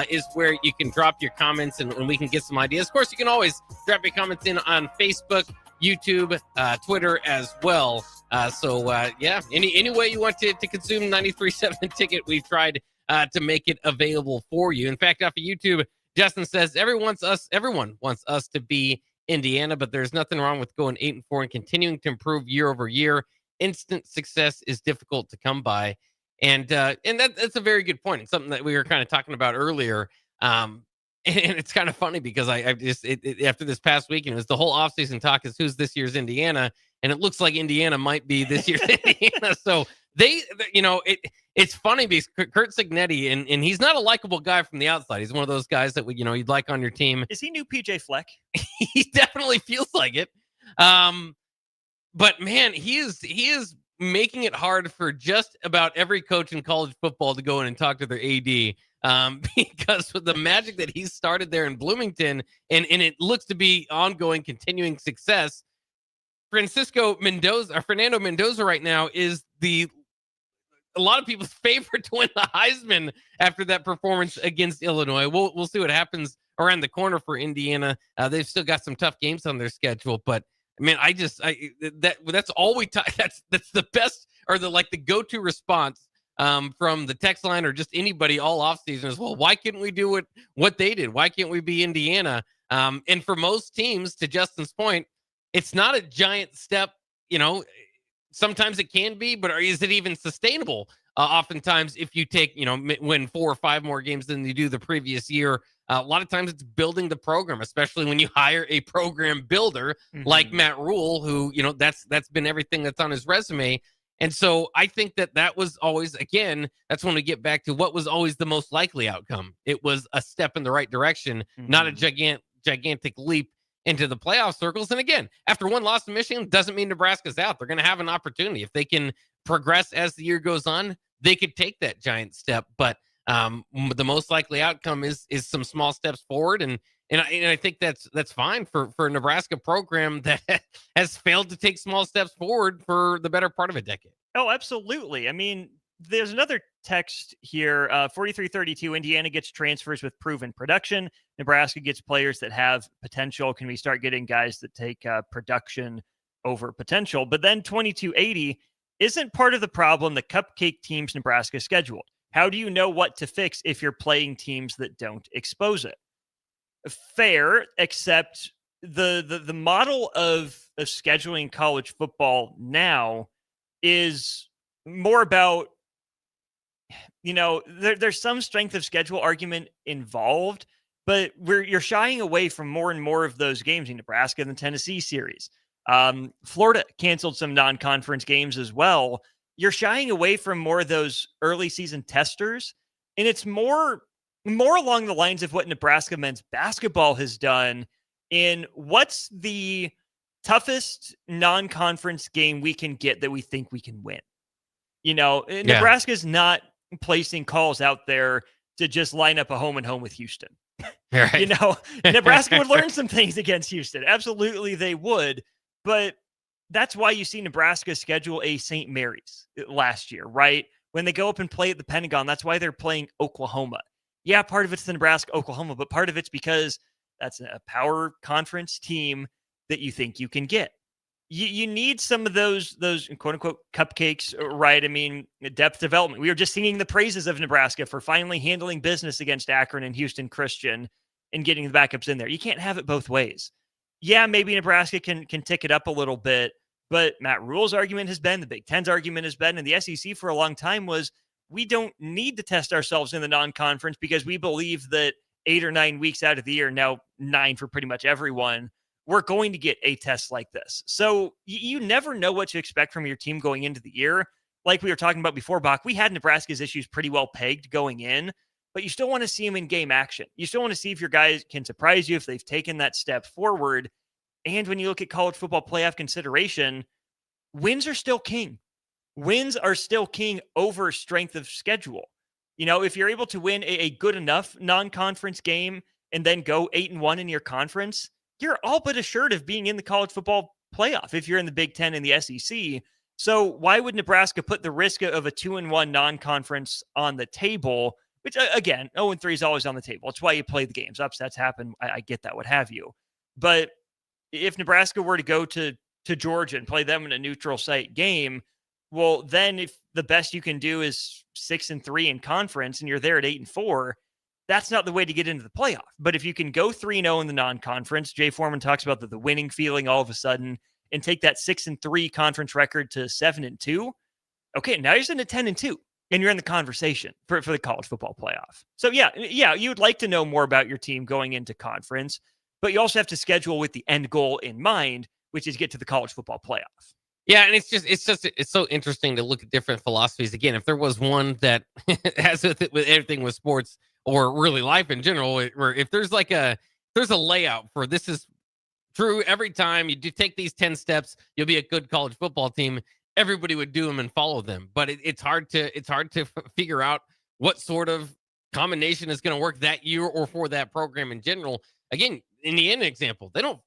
is where you can drop your comments and we can get some ideas. Of course, you can always drop your comments in on Facebook, YouTube, Twitter as well. Any way you want to consume 93.7 Ticket, we've tried to make it available for you. In fact, off of YouTube, Justin says everyone wants us to be Indiana, but there's nothing wrong with going 8-4 and continuing to improve year over year. Instant success is difficult to come by, and that's a very good point. It's something that we were kind of talking about earlier. And it's kind of funny because I just after this past weekend, it was the whole offseason talk is who's this year's Indiana, and it looks like Indiana might be this year's Indiana. So it's funny because Kurt Cignetti, and he's not a likable guy from the outside. He's one of those guys that you'd like on your team. Is he new PJ Fleck? He definitely feels like it. But man, he is making it hard for just about every coach in college football to go in and talk to their AD. Because with the magic that he's started there in Bloomington, and it looks to be ongoing, continuing success, Fernando Mendoza right now is a lot of people's favorite to win the Heisman after that performance against Illinois. We'll see what happens around the corner for Indiana. They've still got some tough games on their schedule, but I mean, that's all we talk. That's the best or the go-to response from the text line or just anybody all offseason as well. Why couldn't we do what they did? Why can't we be Indiana? And for most teams, to Justin's point, it's not a giant step. Sometimes it can be, but is it even sustainable? Oftentimes, if you take, win 4 or 5 more games than you do the previous year, a lot of times it's building the program, especially when you hire a program builder like Matt Rule, who, that's been everything that's on his resume. And so I think that was always, again, that's when we get back to what was always the most likely outcome. It was a step in the right direction, not a gigantic leap into the playoff circles. And again, after one loss to Michigan doesn't mean Nebraska's out. They're going to have an opportunity. If they can progress as the year goes on, they could take that giant step. But the most likely outcome is some small steps forward. And And I think that's fine for a Nebraska program that has failed to take small steps forward for the better part of a decade. Oh, absolutely. I mean, there's another text here. 4332, Indiana gets transfers with proven production. Nebraska gets players that have potential. Can we start getting guys that take production over potential? But then 2280, isn't part of the problem the cupcake teams Nebraska scheduled? How do you know what to fix if you're playing teams that don't expose it? Fair, except the model of scheduling college football now is more about, there's some strength of schedule argument involved, but you're shying away from more and more of those games in Nebraska and the Tennessee series. Florida canceled some non-conference games as well. You're shying away from more of those early season testers, and it's more along the lines of what Nebraska men's basketball has done in what's the toughest non-conference game we can get that we think we can win. Nebraska's not placing calls out there to just line up a home and home with Houston. Right. Nebraska would learn some things against Houston. Absolutely, they would. But that's why you see Nebraska schedule a St. Mary's last year, right? When they go up and play at the Pentagon, that's why they're playing Oklahoma. Yeah, part of it's the Nebraska-Oklahoma, but part of it's because that's a power conference team that you think you can get. You need some of those quote-unquote cupcakes, right? I mean, depth development. We were just singing the praises of Nebraska for finally handling business against Akron and Houston Christian and getting the backups in there. You can't have it both ways. Yeah, maybe Nebraska can tick it up a little bit, but Matt Rule's argument has been, the Big Ten's argument has been, and the SEC for a long time was, we don't need to test ourselves in the non-conference because we believe that 8 or 9 weeks out of the year, now 9 for pretty much everyone, we're going to get a test like this. So you never know what to expect from your team going into the year. Like we were talking about before, Bach, we had Nebraska's issues pretty well pegged going in, but you still want to see them in game action. You still want to see if your guys can surprise you, if they've taken that step forward. And when you look at college football playoff consideration, wins are still king. Wins are still king over strength of schedule. If you're able to win a good enough non-conference game and then go 8-1 in your conference, you're all but assured of being in the college football playoff if you're in the Big Ten and the SEC. So why would Nebraska put the risk of a 2-1 non-conference on the table? Which, again, 0-3 is always on the table. It's why you play the games. Upsets happen. I get that, what have you. But if Nebraska were to go to Georgia and play them in a neutral site game, well, then if the best you can do is 6-3 in conference and you're there at 8-4, that's not the way to get into the playoff. But if you can go 3-0 in the non-conference, Jay Foreman talks about the winning feeling all of a sudden, and take that 6-3 conference record to 7-2. Okay, now you're sitting at 10-2, and you're in the conversation for the college football playoff. So yeah, you would like to know more about your team going into conference, but you also have to schedule with the end goal in mind, which is get to the college football playoff. Yeah, and it's so interesting to look at different philosophies. Again, if there was one that has with everything with sports or really life in general, where if there's a layout for this is true every time you do take these 10 steps, you'll be a good college football team. Everybody would do them and follow them, but it's hard to figure out what sort of combination is going to work that year or for that program in general. Again, in the end example, they don't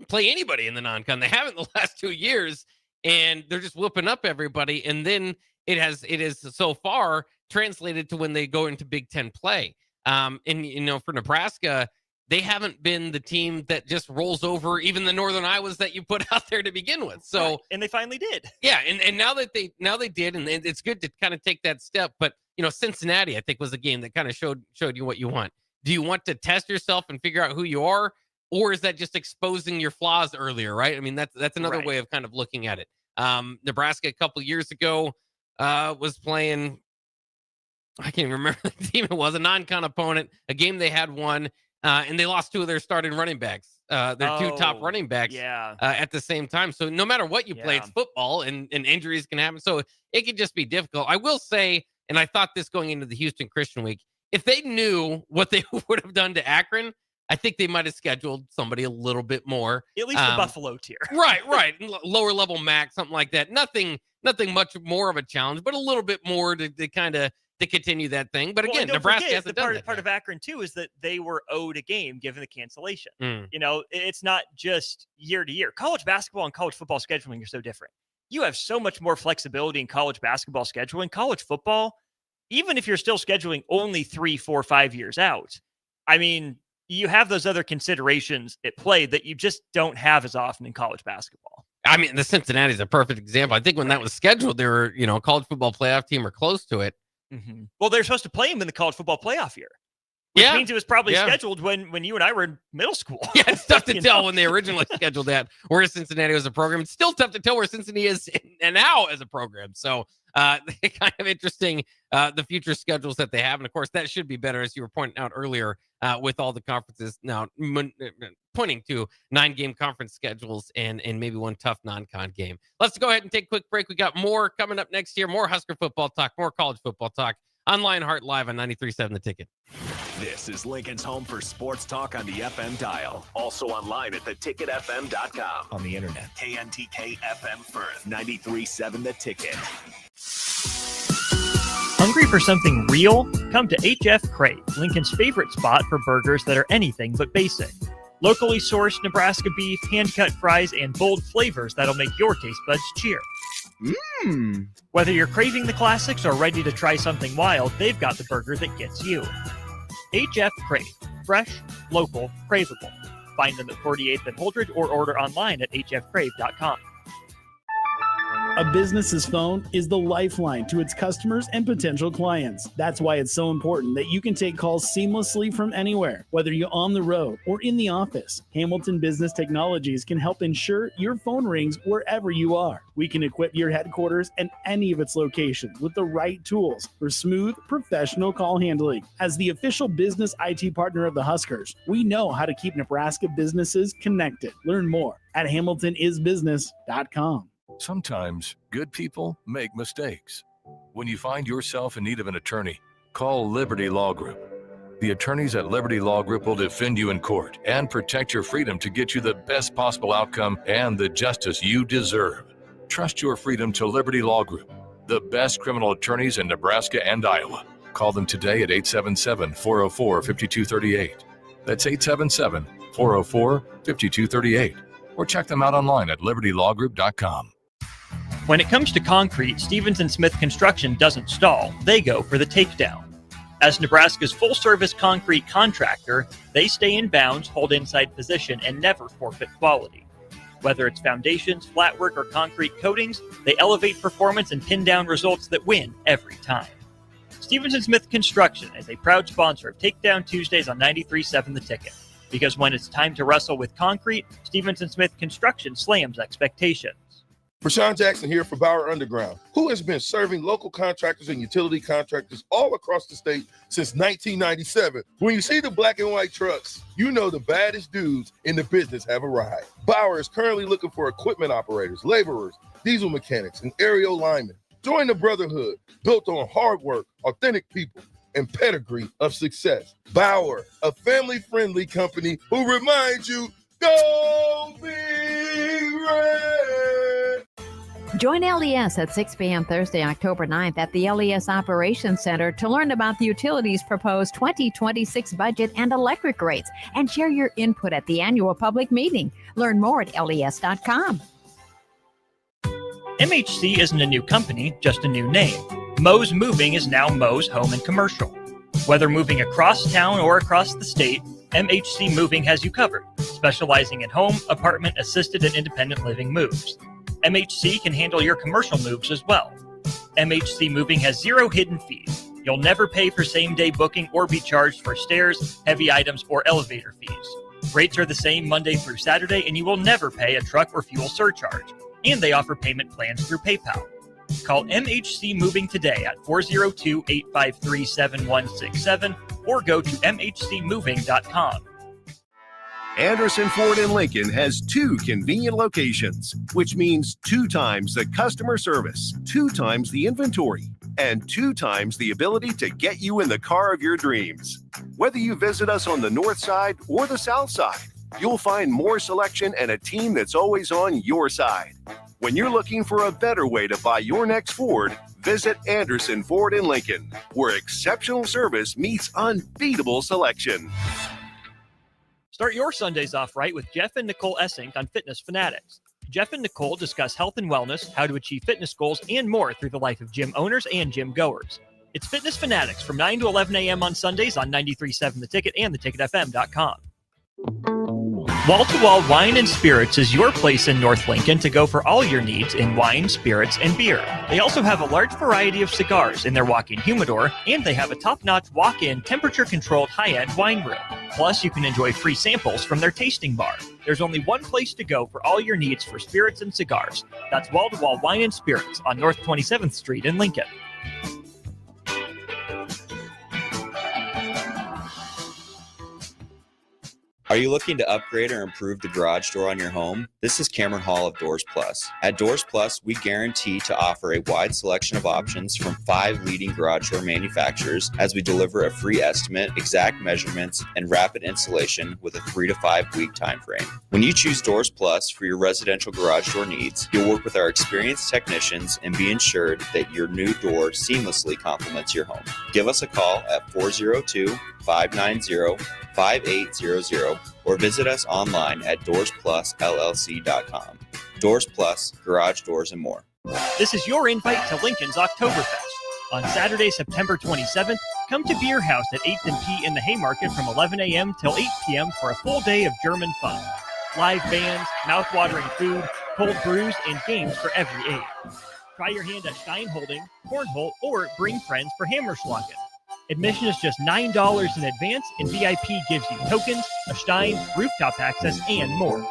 play anybody in the non-con. They haven't the last 2 years. And they're just whooping up everybody. And then it is so far translated to when they go into Big Ten play. And, for Nebraska, they haven't been the team that just rolls over even the Northern Iowas that you put out there to begin with. So, right. And they finally did. Yeah. And now they did, and it's good to kind of take that step. But, Cincinnati, I think, was a game that kind of showed you what you want. Do you want to test yourself and figure out who you are? Or is that just exposing your flaws earlier, right? I mean, that's another way of kind of looking at it. Nebraska a couple years ago was playing, I can't even remember the team it was, a non-con opponent, a game they had won, and they lost 2 of their starting running backs, their 2 top running backs at the same time. So no matter what you play, it's football, and injuries can happen. So it could just be difficult. I will say, and I thought this going into the Houston Christian week, if they knew what they would have done to Akron, I think they might have scheduled somebody a little bit more. At least the Buffalo tier. Right. Lower level MAC, something like that. Nothing much more of a challenge, but a little bit more to kind of to continue that thing. But Well, again, and don't Nebraska forget, hasn't the done that. part of Akron too is that they were owed a game given the cancellation. Mm. You know, it's not just year to year. College basketball and college football scheduling are so different. You have so much more flexibility in college basketball scheduling. College football, even if you're still scheduling only 3, 4, 5 years out, I mean, you have those other considerations at play that you just don't have as often in college basketball. I mean, the Cincinnati is a perfect example. I think when that was scheduled, they were, a college football playoff team or close to it. Mm-hmm. Well, they're supposed to play him in the college football playoff year. Which means it was probably scheduled when you and I were in middle school. Yeah, it's tough to tell when they originally scheduled that where Cincinnati was a program. It's still tough to tell where Cincinnati is and now as a program. So kind of interesting, the future schedules that they have. And, of course, that should be better, as you were pointing out earlier, with all the conferences now pointing to 9-game conference schedules and maybe one tough non-con game. Let's go ahead and take a quick break. We got more coming up next year, more Husker football talk, more college football talk on Lionheart Live on 93.7 The Ticket. This is Lincoln's home for sports talk on the FM dial. Also online at theticketfm.com. On the internet, KNTK FM Firth, 93.7 The Ticket. Hungry for something real? Come to HF Crave, Lincoln's favorite spot for burgers that are anything but basic. Locally sourced Nebraska beef, hand-cut fries, and bold flavors that'll make your taste buds cheer. Mmm. Whether you're craving the classics or ready to try something wild, they've got the burger that gets you. HF Crave. Fresh, local, craveable. Find them at 48th and Holdridge or order online at hfcrave.com. A business's phone is the lifeline to its customers and potential clients. That's why it's so important that you can take calls seamlessly from anywhere, whether you're on the road or in the office. Hamilton Business Technologies can help ensure your phone rings wherever you are. We can equip your headquarters and any of its locations with the right tools for smooth, professional call handling. As the official business IT partner of the Huskers, we know how to keep Nebraska businesses connected. Learn more at hamiltonisbusiness.com. Sometimes good people make mistakes. When you find yourself in need of an attorney, call Liberty Law Group. The attorneys at Liberty Law Group will defend you in court and protect your freedom to get you the best possible outcome and the justice you deserve. Trust your freedom to Liberty Law Group, the best criminal attorneys in Nebraska and Iowa. Call them today at 877-404-5238. That's 877-404-5238. Or check them out online at libertylawgroup.com. When it comes to concrete, Stevens & Smith Construction doesn't stall. They go for the takedown. As Nebraska's full-service concrete contractor, they stay in bounds, hold inside position, and never forfeit quality. Whether it's foundations, flatwork, or concrete coatings, they elevate performance and pin down results that win every time. Stevens & Smith Construction is a proud sponsor of Takedown Tuesdays on 93.7 The Ticket. Because when it's time to wrestle with concrete, Stevens & Smith Construction slams expectations. Rashawn Jackson here for Bauer Underground, who has been serving local contractors and utility contractors all across the state since 1997. When you see the black and white trucks, you know the baddest dudes in the business have arrived. Bauer is currently looking for equipment operators, laborers, diesel mechanics, and aerial linemen. Join the brotherhood built on hard work, authentic people, and pedigree of success. Bauer, a family-friendly company who reminds you, go Big Red! Join LES at 6 p.m. Thursday, October 9th at the LES Operations Center to learn about the utilities' proposed 2026 budget and electric rates and share your input at the annual public meeting. Learn more at les.com. MHC isn't a new company, just a new name. Moe's Moving is now Moe's Home and Commercial. Whether moving across town or across the state, MHC Moving has you covered, specializing in home, apartment, assisted, and independent living moves. MHC can handle your commercial moves as well. MHC Moving has 0 hidden fees. You'll never pay for same-day booking or be charged for stairs, heavy items, or elevator fees. Rates are the same Monday through Saturday, and you will never pay a truck or fuel surcharge. And they offer payment plans through PayPal. Call MHC Moving today at 402-853-7167 or go to mhcmoving.com. Anderson Ford in Lincoln has 2 convenient locations, which means 2 times the customer service, 2 times the inventory, and 2 times the ability to get you in the car of your dreams. Whether you visit us on the north side or the south side, you'll find more selection and a team that's always on your side. When you're looking for a better way to buy your next Ford, Visit Anderson Ford in Lincoln, where exceptional service meets unbeatable selection. Start your Sundays off right with Jeff and Nicole Essink on Fitness Fanatics. Jeff and Nicole discuss health and wellness, how to achieve fitness goals, and more through the life of gym owners and gym goers. It's Fitness Fanatics from 9 to 11 a.m. on Sundays on 93.7 The Ticket and theticketfm.com. Wall-to-Wall Wine and Spirits is your place in North Lincoln to go for all your needs in wine, spirits, and beer. They also have a large variety of cigars in their walk-in humidor, and they have a top-notch walk-in temperature-controlled high-end wine room. Plus, you can enjoy free samples from their tasting bar. There's only one place to go for all your needs for spirits and cigars. That's Wall-to-Wall Wine and Spirits on North 27th Street in Lincoln. Are you looking to upgrade or improve the garage door on your home? This is Cameron Hall of Doors Plus. At Doors Plus, we guarantee to offer a wide selection of options from 5 leading garage door manufacturers as we deliver a free estimate, exact measurements, and rapid installation with a 3 to 5 week time frame. When you choose Doors Plus for your residential garage door needs, you'll work with our experienced technicians and be ensured that your new door seamlessly complements your home. Give us a call at 402-590-5800 or visit us online at DoorsPlusLLC.com. Doors Plus, garage doors, and more. This is your invite to Lincoln's Oktoberfest. On Saturday, September 27th, come to Beer House at 8th and P in the Haymarket from 11 a.m. till 8 p.m. for a full day of German fun. Live bands, mouth-watering food, cold brews, and games for every age. Try your hand at Steinholding, Cornhole, or bring friends for Hammerschlagen. Admission is just $9 in advance, and VIP gives you tokens, a Stein, rooftop access, and more.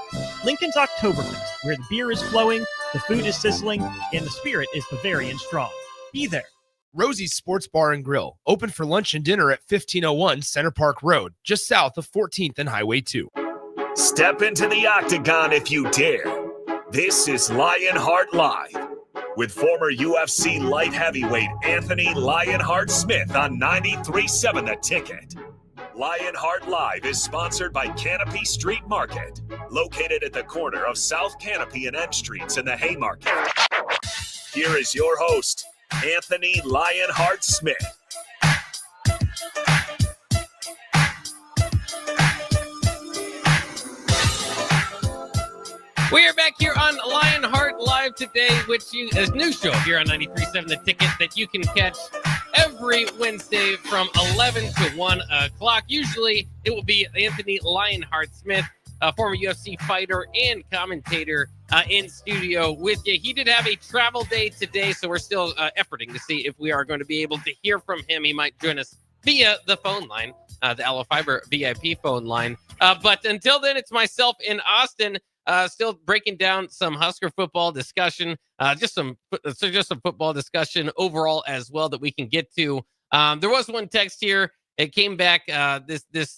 Lincoln's Oktoberfest, where the beer is flowing, the food is sizzling, and the spirit is Bavarian strong. Be there. Rosie's Sports Bar and Grill, open for lunch and dinner at 1501 Center Park Road, just south of 14th and Highway 2. Step into the octagon if you dare. This is Lionheart Live with former UFC light heavyweight Anthony Lionheart Smith on 93.7 The Ticket. Lionheart Live is sponsored by Canopy Street Market, located at the corner of South Canopy and N Streets in the Haymarket. Here is your host, Anthony Lionheart Smith. We are back here on Lionheart Live today, which is a new show here on 93.7 The Ticket that you can catch every Wednesday from 11 to 1 o'clock. Usually it will be Anthony Lionheart Smith, a former UFC fighter and commentator in studio with you. He did have a travel day today, so we're still efforting to see if we are going to be able to hear from him. He might join us via the phone line, the Aloe Fiber VIP phone line. But until then, it's myself in Austin. Still breaking down some Husker football discussion, just some football discussion overall as well that we can get to. There was one text here. It came back. This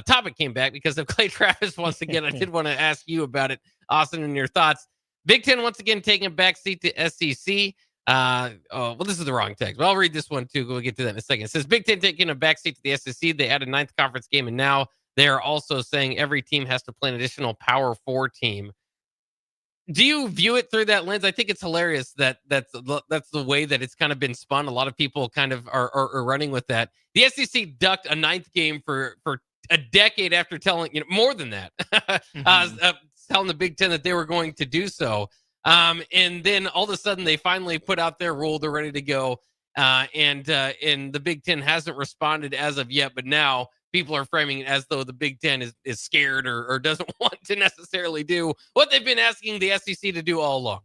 topic came back because of Clay Travis once again. I did want to ask you about it, Austin, and your thoughts. Big Ten once again taking a backseat to SEC. This is the wrong text, but I'll read this one too. We'll get to that in a second. It says Big Ten taking a backseat to the SEC. They added 9th conference game, and now they are also saying every team has to play an additional Power 4 team. Do you view it through that lens? I think it's hilarious that that's the way that it's kind of been spun. A lot of people kind of are running with that. The SEC ducked a 9th game for a decade after telling, more than that, telling the Big Ten that they were going to do so. And then all of a sudden they finally put out their rule. They're ready to go. And the Big Ten hasn't responded as of yet, but now people are framing it as though the Big Ten is scared or doesn't want to necessarily do what they've been asking the SEC to do all along.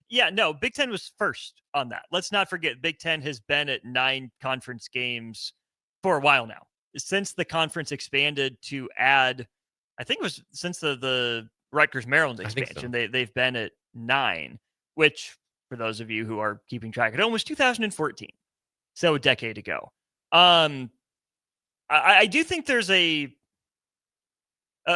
Yeah, no, Big Ten was first on that. Let's not forget, Big Ten has been at 9 conference games for a while now. Since the conference expanded to add, I think it was since the Rutgers-Maryland expansion, so. They've been at 9, which, for those of you who are keeping track at home, was 2014. So a decade ago. I do think there's a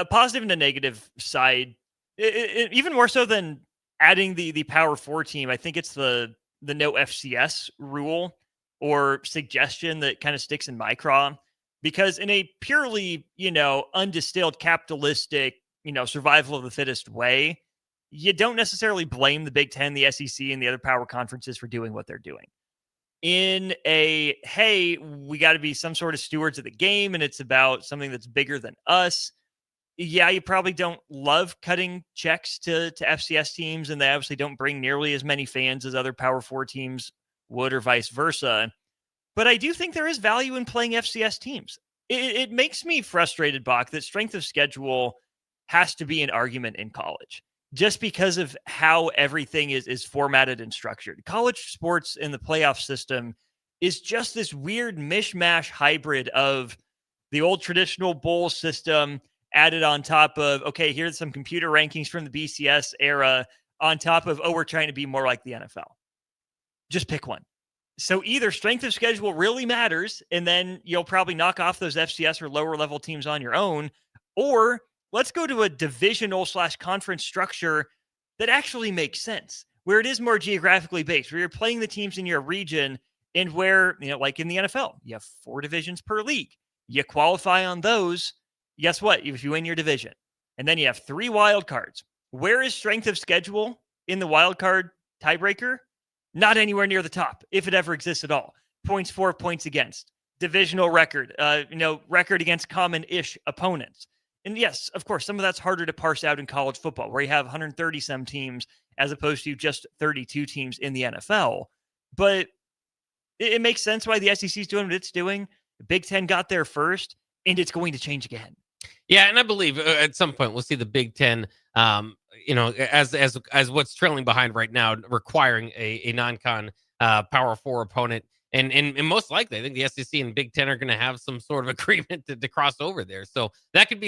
positive and a negative side, even more so than adding the Power 4 team. I think it's the no FCS rule or suggestion that kind of sticks in my craw, because in a purely, undistilled capitalistic, survival of the fittest way, you don't necessarily blame the Big Ten, the SEC, and the other power conferences for doing what they're doing. In a, hey, we got to be some sort of stewards of the game, and it's about something that's bigger than us. Yeah, you probably don't love cutting checks to FCS teams, and they obviously don't bring nearly as many fans as other Power 4 teams would, or vice versa. But I do think there is value in playing FCS teams. It makes me frustrated, Bach, that strength of schedule has to be an argument in college, just because of how everything is formatted and structured. College sports in the playoff system is just this weird mishmash hybrid of the old traditional bowl system added on top of, okay, here's some computer rankings from the BCS era on top of, oh, we're trying to be more like the NFL. Just pick one. So either strength of schedule really matters, and then you'll probably knock off those FCS or lower level teams on your own, or let's go to a divisional / conference structure that actually makes sense, where it is more geographically based, where you're playing the teams in your region, and where, like in the NFL, you have 4 divisions per league. You qualify on those. Guess what? If you win your division, and then you have 3 wild cards. Where is strength of schedule in the wild card tiebreaker? Not anywhere near the top, if it ever exists at all. Points for, points against, divisional record, record against common-ish opponents. And yes, of course, some of that's harder to parse out in college football, where you have 130 some teams as opposed to just 32 teams in the NFL. But it makes sense why the SEC is doing what it's doing. The Big Ten got there first, and it's going to change again. Yeah, and I believe at some point we'll see the Big Ten, as what's trailing behind right now, requiring a non-con Power 4 opponent. And most likely, I think the SEC and Big Ten are going to have some sort of agreement to cross over there. So that could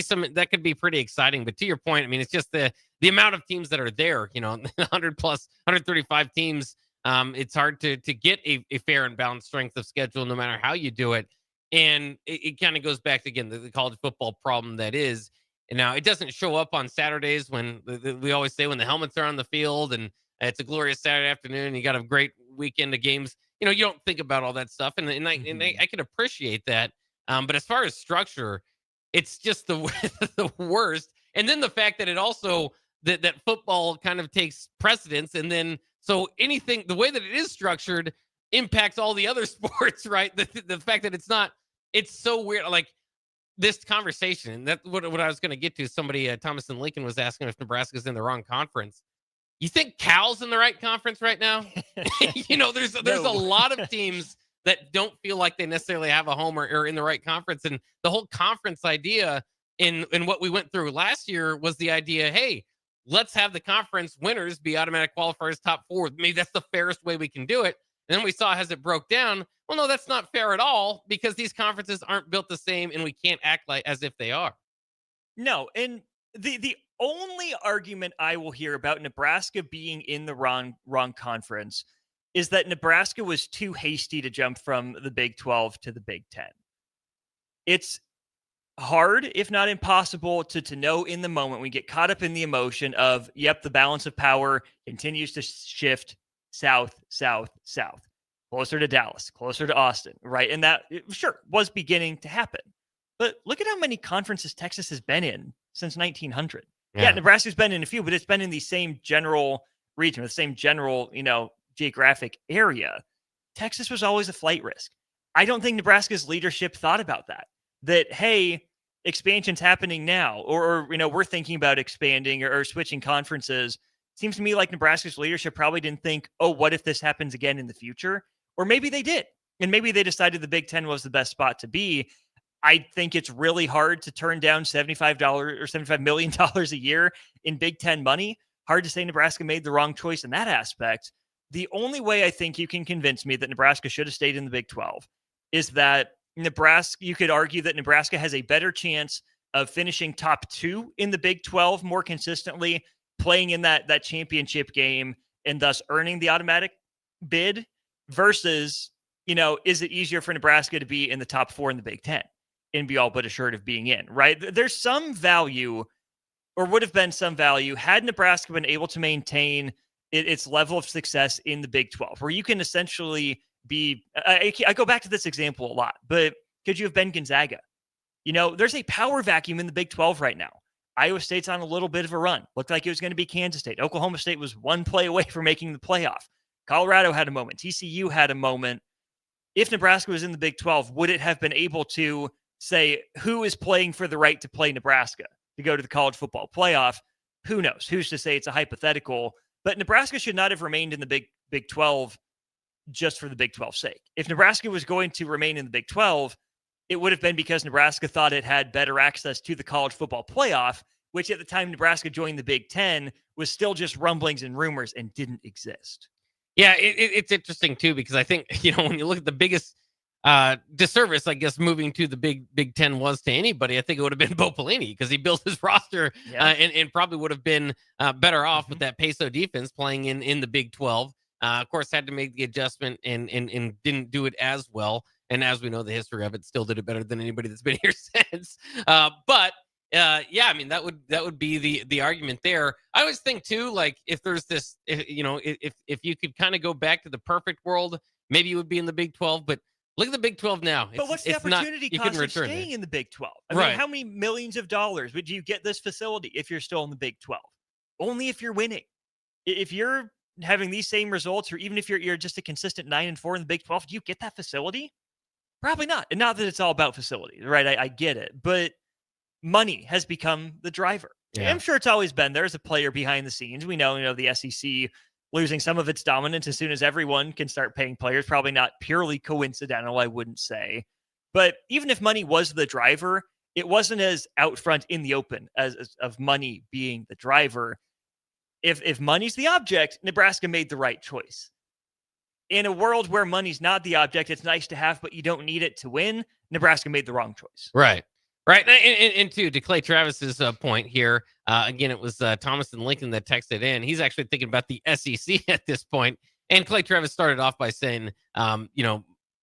be pretty exciting. But to your point, I mean, it's just the amount of teams that are there. 100 plus, 135 teams. It's hard to get a fair and balanced strength of schedule, no matter how you do it. And it kind of goes back to, again, the college football problem that is. And now it doesn't show up on Saturdays when we always say when the helmets are on the field and it's a glorious Saturday afternoon. You got a great weekend of games. You don't think about all that stuff, and I can appreciate that. But as far as structure, it's just the worst. And then the fact that it also that football kind of takes precedence, and then so anything the way that it is structured impacts all the other sports, right? The fact that it's so weird. Like this conversation, that's what I was going to get to. Somebody, Thomas and Lincoln, was asking if Nebraska's in the wrong conference. You think Cal's in the right conference right now? There's a lot of teams that don't feel like they necessarily have a home or in the right conference. And the whole conference idea in what we went through last year was the idea, hey, let's have the conference winners be automatic qualifiers, top 4. Maybe that's the fairest way we can do it. And then we saw as it broke down, well, no, that's not fair at all, because these conferences aren't built the same and we can't act like as if they are. No, and the only argument I will hear about Nebraska being in the wrong conference is that Nebraska was too hasty to jump from the Big 12 to the Big 10. It's hard, if not impossible, to know in the moment. We get caught up in the emotion of, yep, the balance of power continues to shift south, south, south, closer to Dallas, closer to Austin, right? And that, sure, was beginning to happen. But look at how many conferences Texas has been in since 1900. Yeah, Nebraska's been in a few, but it's been in the same general region, the same general, geographic area. Texas was always a flight risk. I don't think Nebraska's leadership thought about that, hey, expansion's happening now, or we're thinking about expanding or switching conferences. Seems to me like Nebraska's leadership probably didn't think, oh, what if this happens again in the future? Or maybe they did. And maybe they decided the Big Ten was the best spot to be. I think it's really hard to turn down $75 or $75 million a year in Big Ten money. Hard to say Nebraska made the wrong choice in that aspect. The only way I think you can convince me that Nebraska should have stayed in the Big 12 is that you could argue that Nebraska has a better chance of finishing top 2 in the Big 12 more consistently, playing in that championship game, and thus earning the automatic bid, versus, is it easier for Nebraska to be in the top 4 in the Big 10 and be all but assured of being in, right? There's some value, or would have been some value, had Nebraska been able to maintain its level of success in the Big 12, where you can essentially be, I go back to this example a lot, but could you have been Gonzaga? There's a power vacuum in the Big 12 right now. Iowa State's on a little bit of a run. Looked like it was going to be Kansas State. Oklahoma State was one play away from making the playoff. Colorado had a moment. TCU had a moment. If Nebraska was in the Big 12, would it have been able to say who is playing for the right to play Nebraska to go to the college football playoff? Who knows? Who's to say? It's a hypothetical. But Nebraska should not have remained in the Big 12 just for the Big 12's sake. If Nebraska was going to remain in the Big 12, it would have been because Nebraska thought it had better access to the college football playoff, which at the time Nebraska joined the Big 10 was still just rumblings and rumors and didn't exist. Yeah, it's interesting too, because I think, when you look at the biggest disservice, I guess, moving to the Big 10 was to anybody, I think it would have been Bo Pelini, because he built his roster and probably would have been better off with that Peso defense playing in the Big 12. Of course, had to make the adjustment and didn't do it as well. And as we know, the history of it, still did it better than anybody that's been here since. But I mean, that would be the argument there. I always think too, like, if there's this, if you could kind of go back to the perfect world, maybe you would be in the Big 12. But look at the Big 12 now. But what's the opportunity cost of staying in the Big 12? I mean, how many millions of dollars would you get this facility if you're still in the Big 12? Only if you're winning. If you're having these same results, or even if you're just a consistent 9-4 in the Big 12, do you get that facility? Probably not. And not that it's all about facilities, right? I get it. But money has become the driver. Yeah. I'm sure it's always been there as a player behind the scenes. We know, the SEC losing some of its dominance as soon as everyone can start paying players. Probably not purely coincidental, I wouldn't say. But even if money was the driver, it wasn't as out front in the open as of money being the driver. If money's the object, Nebraska made the right choice. In a world where money's not the object, it's nice to have, but you don't need it to win. Nebraska made the wrong choice. Right. And to Clay Travis's point here, again, it was Thomas and Lincoln that texted in. He's actually thinking about the SEC at this point. And Clay Travis started off by saying,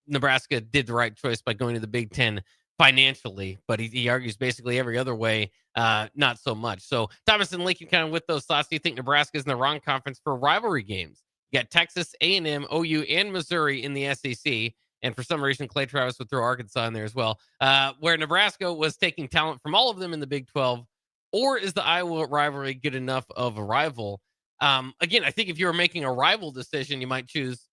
Nebraska did the right choice by going to the Big 10 financially, but he argues basically every other way, not so much. So Thomas and Lincoln kind of with those thoughts. Do you think Nebraska is in the wrong conference for rivalry games? You got Texas, A&M, OU, and Missouri in the SEC. And for some reason, Clay Travis would throw Arkansas in there as well, where Nebraska was taking talent from all of them in the Big 12. Or is the Iowa rivalry good enough of a rival? Again, I think if you were making a rival decision, you might choose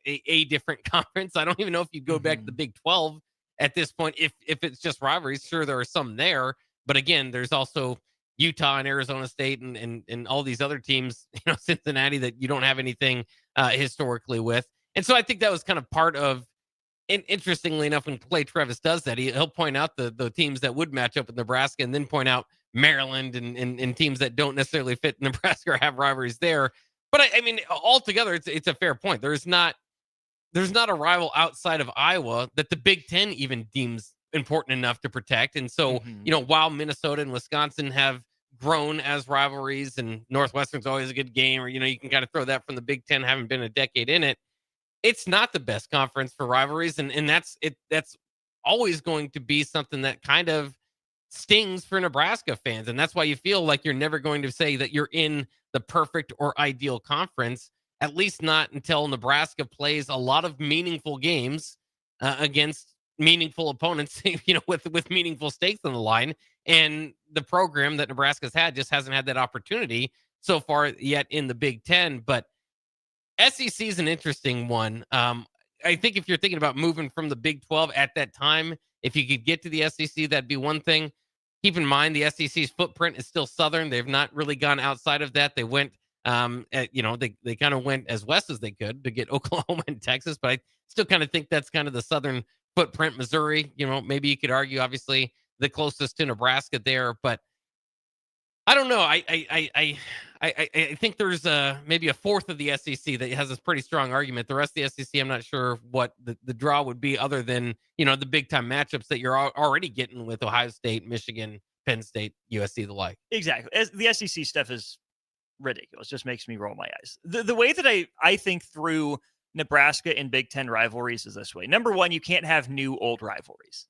a different conference. I don't even know if you'd go back to the Big 12 at this point. If it's just rivalries, sure, there are some there. But again, there's also Utah and Arizona State and all these other teams, Cincinnati, that you don't have anything historically with. And so I think that was kind of part of, and interestingly enough, when Clay Travis does that, he'll point out the teams that would match up with Nebraska and then point out Maryland and teams that don't necessarily fit Nebraska or have rivalries there. But I mean, altogether, it's a fair point. There's not a rival outside of Iowa that the Big 10 even deems important enough to protect. And so, while Minnesota and Wisconsin have grown as rivalries, and Northwestern's always a good game, or, you can kind of throw that from the Big 10, having been a decade in it. It's not the best conference for rivalries, and that's always going to be something that kind of stings for Nebraska fans, and that's why you feel like you're never going to say that you're in the perfect or ideal conference, at least not until Nebraska plays a lot of meaningful games against meaningful opponents, with meaningful stakes on the line, and the program that Nebraska's had just hasn't had that opportunity so far yet in the Big 10, but SEC is an interesting one. I think if you're thinking about moving from the Big 12 at that time, if you could get to the SEC, that'd be one thing. Keep in mind the SEC's footprint is still Southern. They've not really gone outside of that. They went, they kind of went as west as they could to get Oklahoma and Texas, but I still kind of think that's kind of the Southern footprint. Missouri, maybe you could argue, obviously, the closest to Nebraska there, but I don't know. I think there's maybe a fourth of the SEC that has a pretty strong argument. The rest of the SEC, I'm not sure what the draw would be, other than the big time matchups that you're already getting with Ohio State, Michigan, Penn State, USC, the like. Exactly. The SEC stuff is ridiculous. Just makes me roll my eyes. The way that I think through Nebraska and Big 10 rivalries is this way. Number one, you can't have new old rivalries.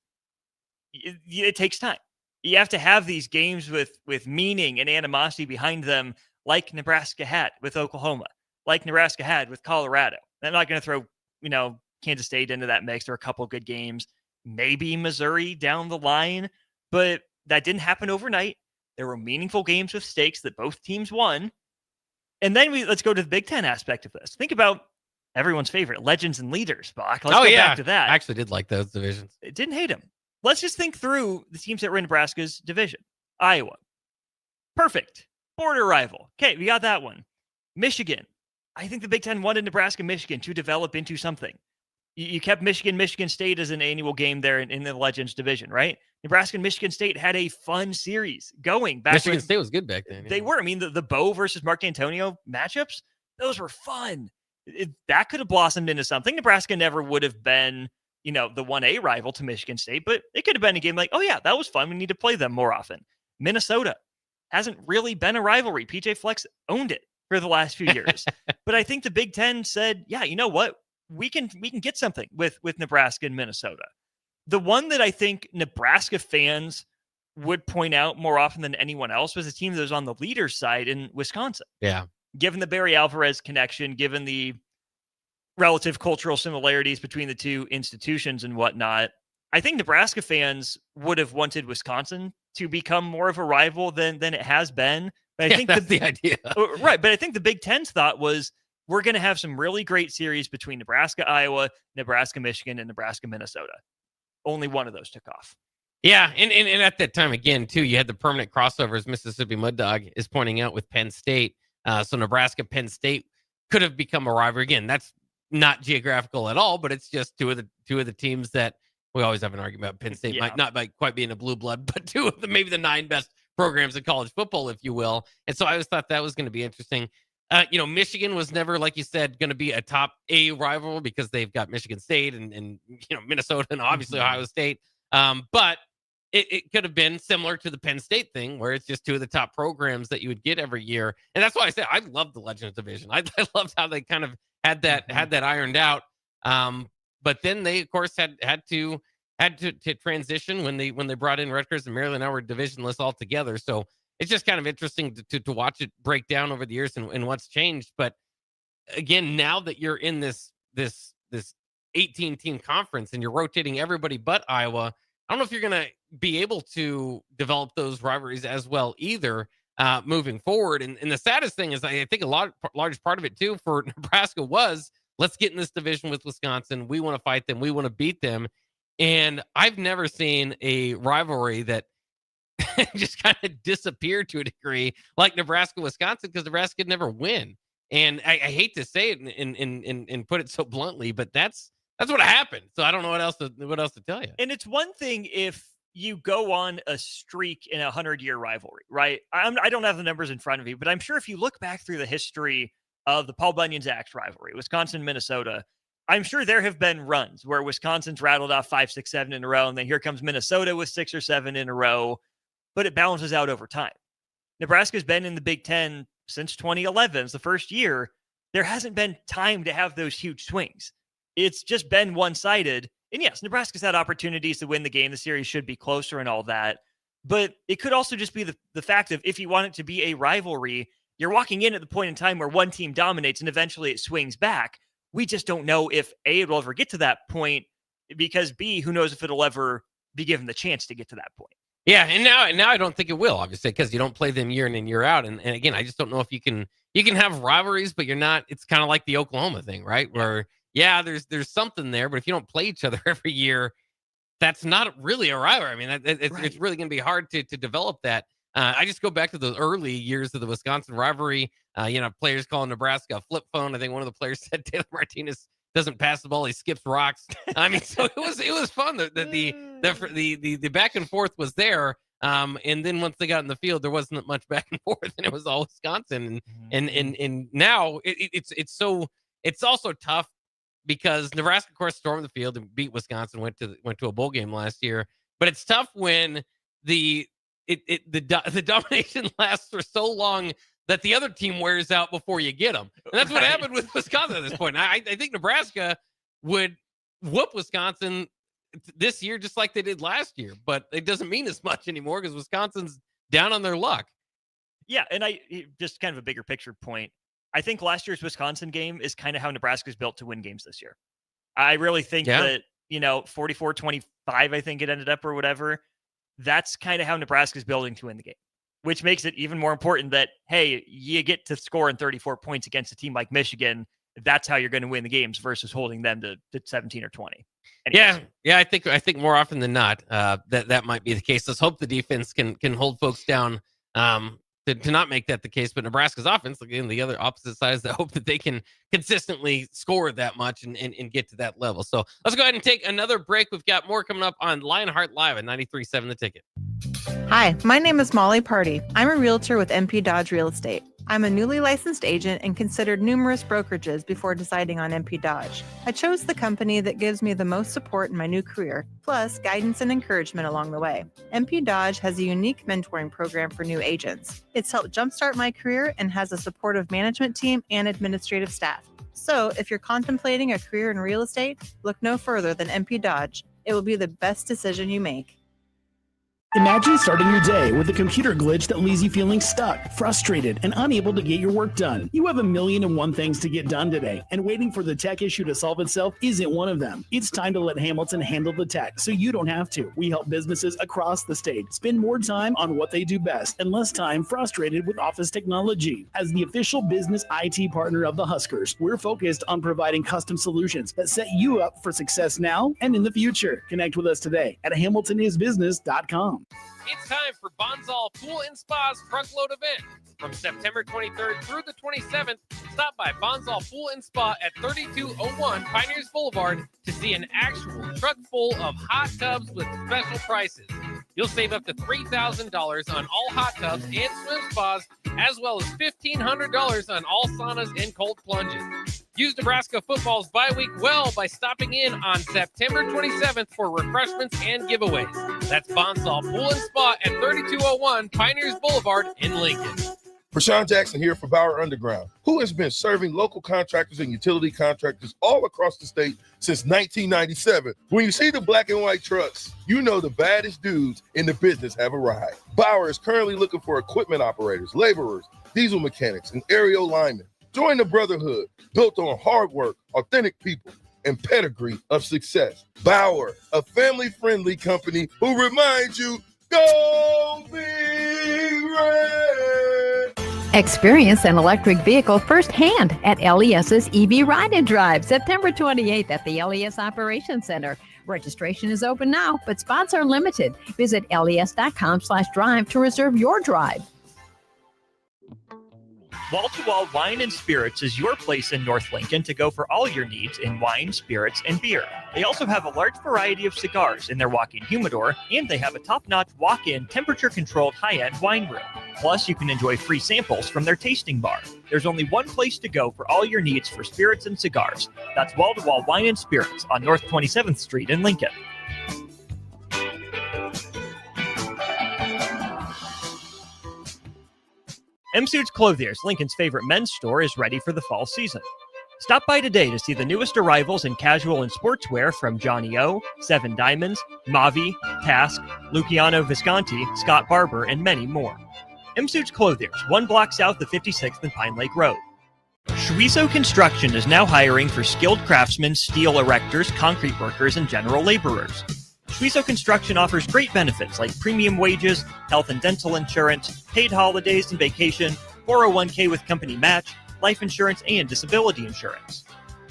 It takes time. You have to have these games with meaning and animosity behind them, like Nebraska had with Oklahoma, like Nebraska had with Colorado. I'm not going to throw, Kansas State into that mix. There are a couple of good games, maybe Missouri down the line, but that didn't happen overnight. There were meaningful games with stakes that both teams won. And then let's go to the Big Ten aspect of this. Think about everyone's favorite, legends and leaders, Bach. Let's go back to that. I actually did like those divisions. Didn't hate them. Let's just think through the teams that were in Nebraska's division. Iowa. Perfect. Border rival. Okay, we got that one. Michigan. I think the Big Ten wanted Nebraska, Michigan to develop into something. You kept Michigan State as an annual game there in the Legends division, right? Nebraska and Michigan State had a fun series going back. Michigan State was good back then. They were. I mean, the Bo versus Mark D'Antonio matchups, those were fun. That could have blossomed into something. Nebraska never would have been, the 1A rival to Michigan State, but it could have been a game like, oh yeah, that was fun. We need to play them more often. Minnesota hasn't really been a rivalry. PJ Flex owned it for the last few years. But I think the Big Ten said, yeah, you know what? We can get something with Nebraska and Minnesota. The one that I think Nebraska fans would point out more often than anyone else was a team that was on the leader's side in Wisconsin. Yeah. Given the Barry Alvarez connection, given the relative cultural similarities between the two institutions and whatnot, I think Nebraska fans would have wanted Wisconsin to become more of a rival than it has been. But I think that's the idea. Right. But I think the Big Ten's thought was, we're going to have some really great series between Nebraska, Iowa, Nebraska, Michigan, and Nebraska, Minnesota. Only one of those took off. Yeah, and at that time, again, too, you had the permanent crossovers. Mississippi Mud Dog is pointing out with Penn State. So Nebraska, Penn State could have become a rivalry. Again, that's not geographical at all, but it's just two of the teams that we always have an argument about. Penn State might not quite be in a blue blood, but two of maybe the 9 best programs in college football, if you will. And so I always thought that was going to be interesting. Michigan was never, like you said, going to be a top A rival because they've got Michigan State and Minnesota and obviously Ohio State. But it could have been similar to the Penn State thing where it's just two of the top programs that you would get every year. And that's why I say I love the Legends division. I loved how they kind of had that ironed out. But then they, of course, had to transition when they brought in Rutgers and Maryland. Now we're divisionless altogether. So it's just kind of interesting to watch it break down over the years and what's changed. But again, now that you're in this 18-team conference and you're rotating everybody but Iowa, I don't know if you're going to be able to develop those rivalries as well either moving forward. And the saddest thing is I think large part of it too for Nebraska was, let's get in this division with Wisconsin. We want to fight them. We want to beat them. And I've never seen a rivalry that just kind of disappeared to a degree like Nebraska-Wisconsin, because Nebraska could never win. And I hate to say it and put it so bluntly, but that's what happened. So I don't know what else to tell you. And it's one thing if you go on a streak in a 100-year rivalry, right? I don't have the numbers in front of me, but I'm sure if you look back through the history of the Paul Bunyan's-Axe rivalry, Wisconsin, Minnesota, I'm sure there have been runs where Wisconsin's rattled off 5, 6, 7 in a row, and then here comes Minnesota with 6 or 7 in a row, but it balances out over time. Nebraska's been in the Big Ten since 2011. It's the first year. There hasn't been time to have those huge swings. It's just been one-sided. And yes, Nebraska's had opportunities to win the game. The series should be closer and all that. But it could also just be the fact of, if you want it to be a rivalry, you're walking in at the point in time where one team dominates and eventually it swings back. We just don't know if A, it will ever get to that point, because B, who knows if it'll ever be given the chance to get to that point. Yeah, and now I don't think it will, obviously, because you don't play them year in and year out. And again, I just don't know if you can have rivalries, but you're not. It's kind of like the Oklahoma thing, right? Where there's something there, but if you don't play each other every year, that's not really a rivalry. I mean, it's really going to be hard to develop that. I just go back to the early years of the Wisconsin rivalry. Players calling Nebraska a flip phone. I think one of the players said Taylor Martinez doesn't pass the ball, he skips rocks. I mean, so it was fun. The back and forth was there. And then once they got in the field, there wasn't much back and forth, and it was all Wisconsin. And now it's also tough because Nebraska, of course, stormed the field and beat Wisconsin, went to a bowl game last year. But it's tough when the domination lasts for so long that the other team wears out before you get them. And that's what happened with Wisconsin at this point. I think Nebraska would whoop Wisconsin this year just like they did last year, but it doesn't mean as much anymore because Wisconsin's down on their luck. Yeah, and just kind of a bigger picture point. I think last year's Wisconsin game is kind of how Nebraska's built to win games this year. I really think that, 44-25, I think it ended up or whatever. That's kind of how Nebraska's building to win the game. which makes it even more important that, hey, you get to score in 34 points against a team like Michigan. That's how you're going to win the games versus holding them to 17 or 20. Anyways. Yeah. I think more often than not, that might be the case. Let's hope the defense can hold folks down to not make that the case. But Nebraska's offense, again, the other opposite side, is that hope that they can consistently score that much and get to that level. So let's go ahead and take another break. We've got more coming up on Lionheart Live at 93.7 The Ticket. Hi, my name is Molly Party. I'm a realtor with MP Dodge Real Estate. I'm a newly licensed agent and considered numerous brokerages before deciding on MP Dodge. I chose the company that gives me the most support in my new career, plus guidance and encouragement along the way. MP Dodge has a unique mentoring program for new agents. It's helped jumpstart my career and has a supportive management team and administrative staff. So if you're contemplating a career in real estate, look no further than MP Dodge. It will be the best decision you make. Imagine starting your day with a computer glitch that leaves you feeling stuck, frustrated, and unable to get your work done. You have 1,000,001 things to get done today, and waiting for the tech issue to solve itself isn't one of them. It's time to let Hamilton handle the tech so you don't have to. We help businesses across the state spend more time on what they do best and less time frustrated with office technology. As the official business IT partner of the Huskers, we're focused on providing custom solutions that set you up for success now and in the future. Connect with us today at hamiltonisbusiness.com. It's time for Bonsall Pool and Spa's Truckload event. From September 23rd through the 27th, stop by Bonsall Pool and Spa at 3201 Pioneers Boulevard to see an actual truck full of hot tubs with special prices. You'll save up to $3,000 on all hot tubs and swim spas, as well as $1,500 on all saunas and cold plunges. Use Nebraska football's bye week well by stopping in on September 27th for refreshments and giveaways. That's Bonsall Pool and Spa at 3201 Pioneers Boulevard in Lincoln. Rashawn Jackson here for Bauer Underground, who has been serving local contractors and utility contractors all across the state since 1997. When you see the black and white trucks, you know the baddest dudes in the business have arrived. Bauer is currently looking for equipment operators, laborers, diesel mechanics, and aerial linemen. Join the brotherhood built on hard work, authentic people, and pedigree of success. Bauer, a family-friendly company who reminds you, go Big Red! Experience an electric vehicle firsthand at LES's EV Ride and Drive, September 28th at the LES Operations Center. Registration is open now, but spots are limited. Visit les.com/drive to reserve your drive. Wall to Wall Wine and Spirits is your place in North Lincoln to go for all your needs in wine, spirits, and beer. They also have a large variety of cigars in their walk-in humidor, and they have a top-notch walk-in temperature-controlled high-end wine room. Plus, you can enjoy free samples from their tasting bar. There's only one place to go for all your needs for spirits and cigars. That's Wall to Wall Wine and Spirits on North 27th Street in Lincoln. M Suits Clothiers, Lincoln's favorite men's store, is ready for the fall season. Stop by today to see the newest arrivals in casual and sportswear from Johnny O, Seven Diamonds, Mavi, Task, Luciano Visconti, Scott Barber, and many more. M Suits Clothiers, 1 block south of 56th and Pine Lake Road. Schwieso Construction is now hiring for skilled craftsmen, steel erectors, concrete workers, and general laborers. Schwieso Construction offers great benefits like premium wages, health and dental insurance, paid holidays and vacation, 401k with company match, life insurance, and disability insurance.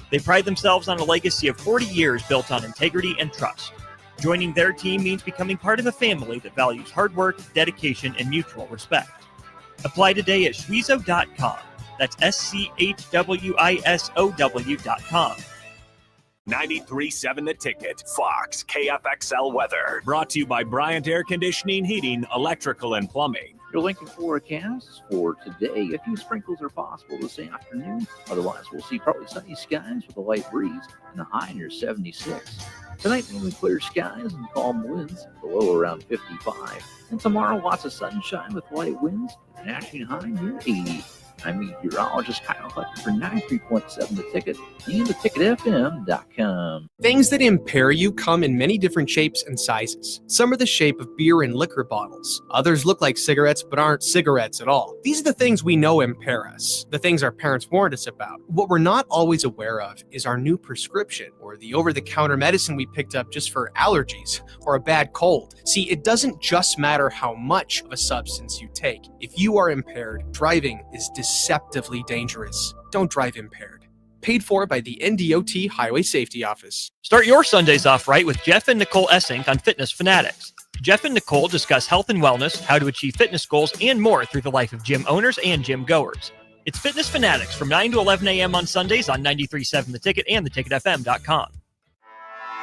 They pride themselves on a legacy of 40 years built on integrity and trust. Joining their team means becoming part of a family that values hard work, dedication, and mutual respect. Apply today at schwieso.com. That's schwisow.com. 93.7 The Ticket, Fox, KFXL weather. Brought to you by Bryant Air Conditioning, Heating, Electrical, and Plumbing. Your Lincoln forecast for today, a few sprinkles are possible this afternoon. Otherwise, we'll see partly sunny skies with a light breeze and a high near 76. Tonight, mainly clear skies and calm winds, the low around 55. And tomorrow, lots of sunshine with light winds and an ashing high near 80. I'm meteorologist Kyle Hutton for 93.7 The Ticket and theticketfm.com. Things that impair you come in many different shapes and sizes. Some are the shape of beer and liquor bottles. Others look like cigarettes but aren't cigarettes at all. These are the things we know impair us, the things our parents warned us about. What we're not always aware of is our new prescription or the over-the-counter medicine we picked up just for allergies or a bad cold. See, it doesn't just matter how much of a substance you take. If you are impaired, driving is deceptively dangerous. Don't drive impaired. Paid for by the NDOT Highway Safety Office. Start your Sundays off right with Jeff and Nicole Essink on Fitness Fanatics. Jeff and Nicole discuss health and wellness, how to achieve fitness goals, and more through the life of gym owners and gym goers. It's Fitness Fanatics from 9 to 11 a.m. on Sundays on 93.7 The Ticket and theticketfm.com.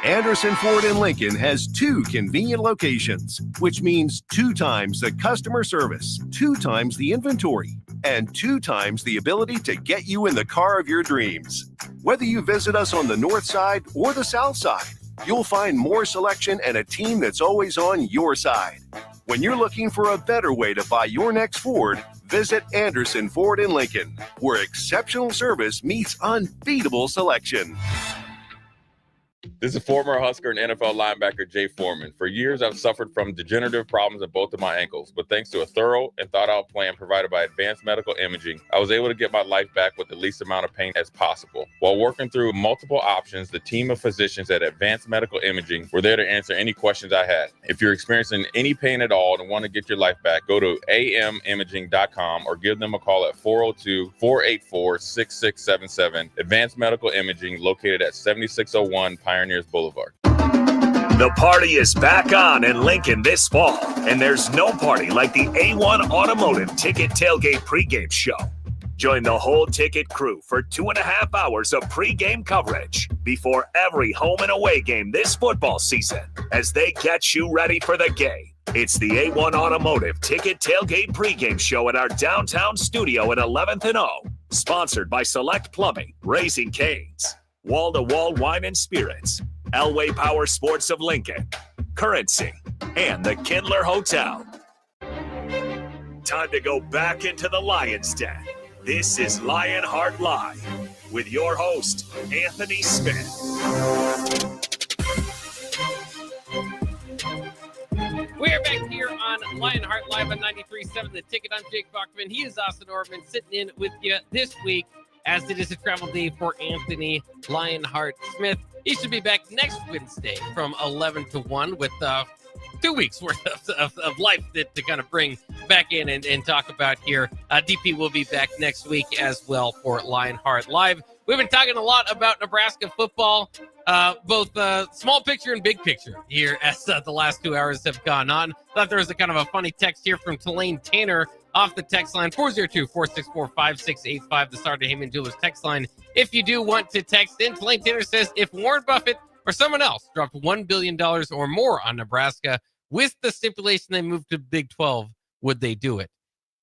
Anderson Ford in Lincoln has 2 convenient locations, which means 2 times the customer service, 2 times the inventory, and 2 times the ability to get you in the car of your dreams. Whether you visit us on the north side or the south side, you'll find more selection and a team that's always on your side. When you're looking for a better way to buy your next Ford, visit Anderson Ford in Lincoln, where exceptional service meets unbeatable selection. This is former Husker and NFL linebacker Jay Foreman. For years, I've suffered from degenerative problems in both of my ankles, but thanks to a thorough and thought-out plan provided by Advanced Medical Imaging, I was able to get my life back with the least amount of pain as possible. While working through multiple options, the team of physicians at Advanced Medical Imaging were there to answer any questions I had. If you're experiencing any pain at all and want to get your life back, go to amimaging.com or give them a call at 402-484-6677. Advanced Medical Imaging, located at 7601 Pioneers Boulevard. The party is back on in Lincoln this fall, and there's no party like the A1 Automotive Ticket Tailgate pregame show. Join the whole ticket crew for 2.5 hours of pregame coverage before every home and away game this football season as they get you ready for the game. It's the A1 Automotive Ticket Tailgate pregame show at our downtown studio at 11th and O, sponsored by Select Plumbing, Raising Cane's, Wall-to-Wall Wine and Spirits, Elway Power Sports of Lincoln, Currency, and the Kindler Hotel. Time to go back into the Lion's Den. This is Lionheart Live with your host, Anthony Smith. We are back here on Lionheart Live on 93.7 The Ticket. I'm Jake Buckman. He is Austin Orman, sitting in with you this week as it is a travel day for Anthony Lionheart Smith. He should be back next Wednesday from 11 to 1 with 2 weeks worth of life to kind of bring back in and talk about here. DP will be back next week as well for Lionheart Live. We've been talking a lot about Nebraska football, both small picture and big picture here as the last 2 hours have gone on. Thought there was a kind of a funny text here from Tulane Tanner off the text line, 402-464-5685, the Starter Heyman Jewelers text line. If you do want to text in, Tulane Tanner says, if Warren Buffett or someone else dropped $1 billion or more on Nebraska with the stipulation they moved to Big 12, would they do it?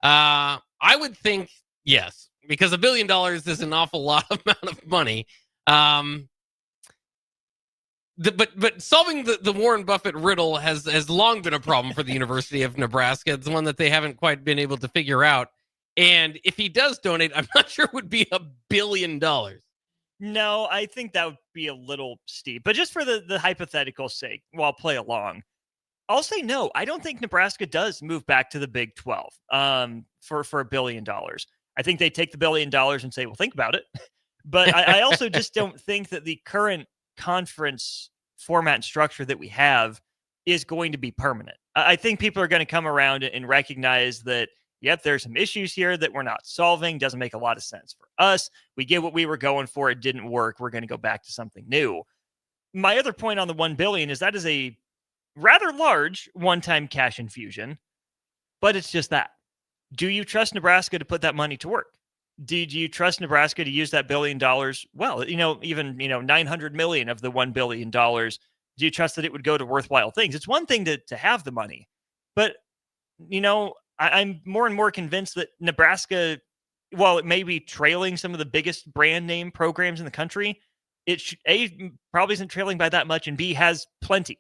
I would think yes, because $1 billion is an awful lot amount of money. But solving the Warren Buffett riddle has long been a problem for the University of Nebraska. It's one that they haven't quite been able to figure out. And if he does donate, I'm not sure it would be $1 billion. No, I think that would be a little steep. But just for the hypothetical sake, while I'll play along, I'll say no. I don't think Nebraska does move back to the Big 12 for $1 billion. I think they take the $1 billion and say, well, think about it. But I also just don't think that the current conference format and structure that we have is going to be permanent. I think people are going to come around and recognize that, yep, there's some issues here that we're not solving. Doesn't make a lot of sense for us. We get what we were going for. It didn't work. We're going to go back to something new. My other point on the $1 billion is that is a rather large one-time cash infusion, but it's just that. Do you trust Nebraska to put that money to work? Did you trust Nebraska to use that $1 billion? Well, even $900 million of the $1 billion. Do you trust that it would go to worthwhile things? It's one thing to have the money, but I'm more and more convinced that Nebraska, while it may be trailing some of the biggest brand name programs in the country, it A, probably isn't trailing by that much, and B, has plenty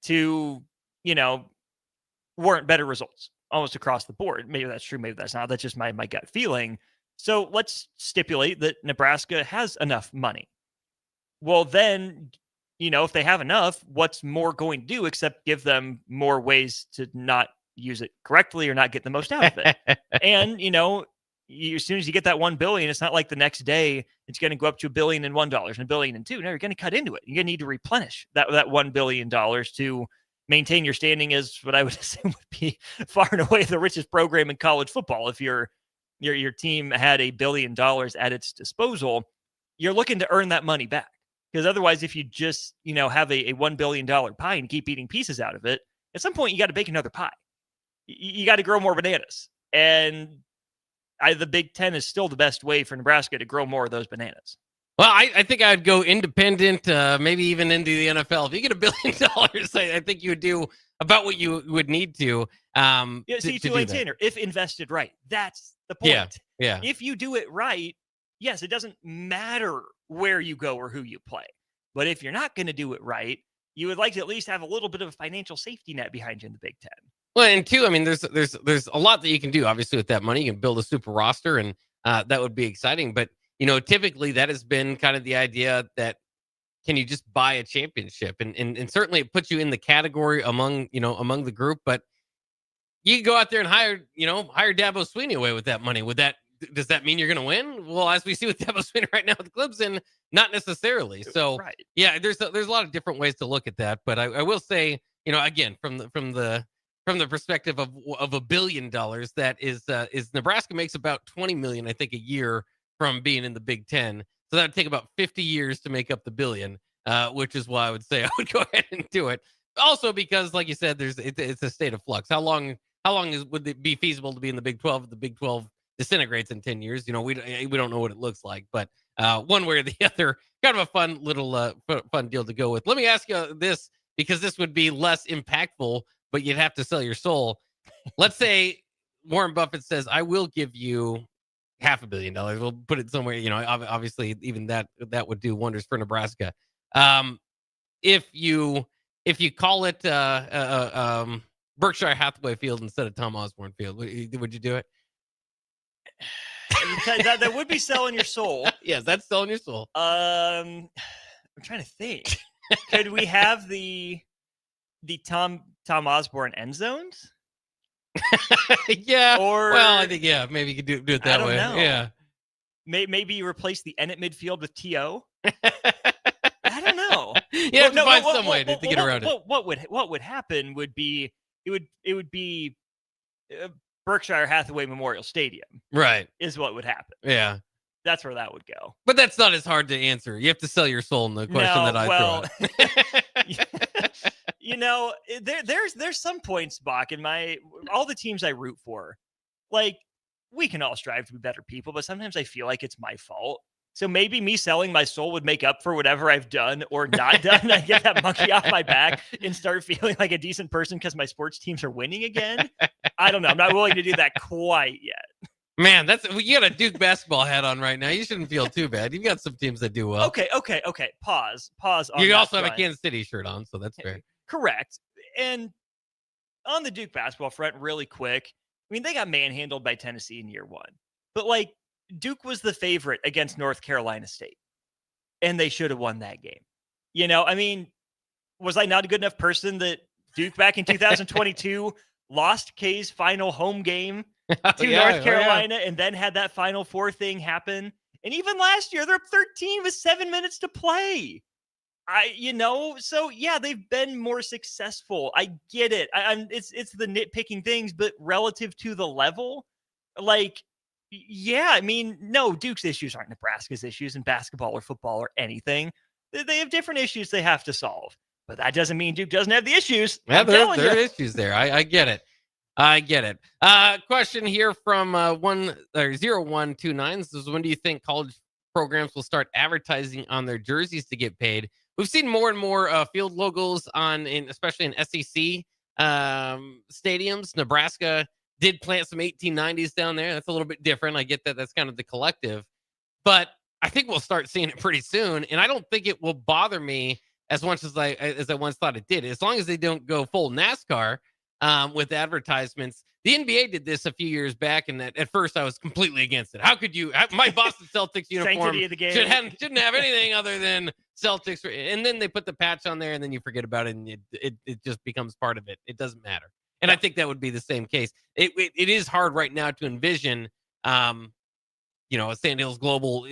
to, warrant better results almost across the board. Maybe that's true, maybe that's not. That's just my gut feeling. So let's stipulate that Nebraska has enough money. Well, then, if they have enough, what's more going to do except give them more ways to not use it correctly or not get the most out of it? And, as soon as you get that $1 billion, it's not like the next day it's going to go up to $1 billion and $1 and $1 billion and $2. No, you're going to cut into it. You're going to need to replenish that $1 billion to maintain your standing as what I would assume would be far and away the richest program in college football. If your team had $1 billion at its disposal, you're looking to earn that money back. Because otherwise, if you just have a $1 billion pie and keep eating pieces out of it, at some point you got to bake another pie. You got to grow more bananas, and the Big Ten is still the best way for Nebraska to grow more of those bananas. Well, I think I'd go independent, maybe even into the NFL. If you get $1 billion, I think you would do about what you would need to. Tulane Tanner, if invested right, that's the point. Yeah. If you do it right, yes, it doesn't matter where you go or who you play. But if you're not going to do it right, you would like to at least have a little bit of a financial safety net behind you in the Big Ten. Well, and two, I mean, there's a lot that you can do. Obviously, with that money, you can build a super roster, and that would be exciting. But typically that has been kind of the idea that can you just buy a championship, and certainly it puts you in the category among the group. But you can go out there and hire Dabo Swinney away with that money. Does that mean you're going to win? Well, as we see with Dabo Swinney right now with Clemson, not necessarily. So, right. Yeah, there's a lot of different ways to look at that. But I will say, again, from the perspective of $1 billion, that is Nebraska makes about $20 million, I think, a year from being in the Big Ten. So that would take about 50 years to make up the $1 billion, which is why I would say I would go ahead and do it. Also, because, like you said, it's a state of flux. How long would it be feasible to be in the Big 12 if the Big 12 disintegrates in 10 years? We don't know what it looks like, but one way or the other, kind of a fun little fun deal to go with. Let me ask you this, because this would be less impactful, but you'd have to sell your soul. Let's say Warren Buffett says, I will give you $500 million. We'll put it somewhere, obviously even that would do wonders for Nebraska. If you call it Berkshire Hathaway Field instead of Tom Osborne Field, would you do it? That would be selling your soul. Yes, that's selling your soul. I'm trying to think. Could we have the Tom Osborne end zones? Yeah. Or I think maybe you could do it that way. Know. Yeah. Maybe you replace the N at midfield with TO. I don't know. You have to find some way to get around it. What would happen would be it would be Berkshire Hathaway Memorial Stadium. Right. Is what would happen. Yeah. That's where that would go. But that's not as hard to answer. You have to sell your soul in the question that I throw out. There's some points, Bach, in all the teams I root for. Like, we can all strive to be better people, but sometimes I feel like it's my fault. So maybe me selling my soul would make up for whatever I've done or not done. I get that monkey off my back and start feeling like a decent person because my sports teams are winning again. I don't know. I'm not willing to do that quite yet. Man, you got a Duke basketball hat on right now. You shouldn't feel too bad. You've got some teams that do well. Okay. Pause. You also have a Kansas City shirt on, so that's fair. Correct. And on the Duke basketball front, really quick, I mean, they got manhandled by Tennessee in year one. But, Duke was the favorite against North Carolina State, and they should have won that game. I mean, was I not a good enough person that Duke back in 2022 lost K's final home game to North Carolina and then had that Final Four thing happen? And even last year, they're up 13 with 7 minutes to play. So yeah, they've been more successful. I get it. It's the nitpicking things, but relative to the level, yeah, I mean, no, Duke's issues aren't Nebraska's issues in basketball or football or anything. They have different issues they have to solve, but that doesn't mean Duke doesn't have the issues. Yeah, there are issues there. I get it. Question here from 0129. This is, when do you think college programs will start advertising on their jerseys to get paid? We've seen more and more field logos especially in SEC stadiums. Nebraska did plant some 1890s down there. That's a little bit different. I get that. That's kind of the collective. But I think we'll start seeing it pretty soon. And I don't think it will bother me as much as I once thought it did. As long as they don't go full NASCAR, with advertisements. The NBA did this a few years back, and at first I was completely against it. How could you? My Boston Celtics uniform Sanctity of the game. shouldn't have anything other than Celtics. And then they put the patch on there, and then you forget about it, and it just becomes part of it. It doesn't matter. And I think that would be the same case. It is hard right now to envision, a Sandhills Global,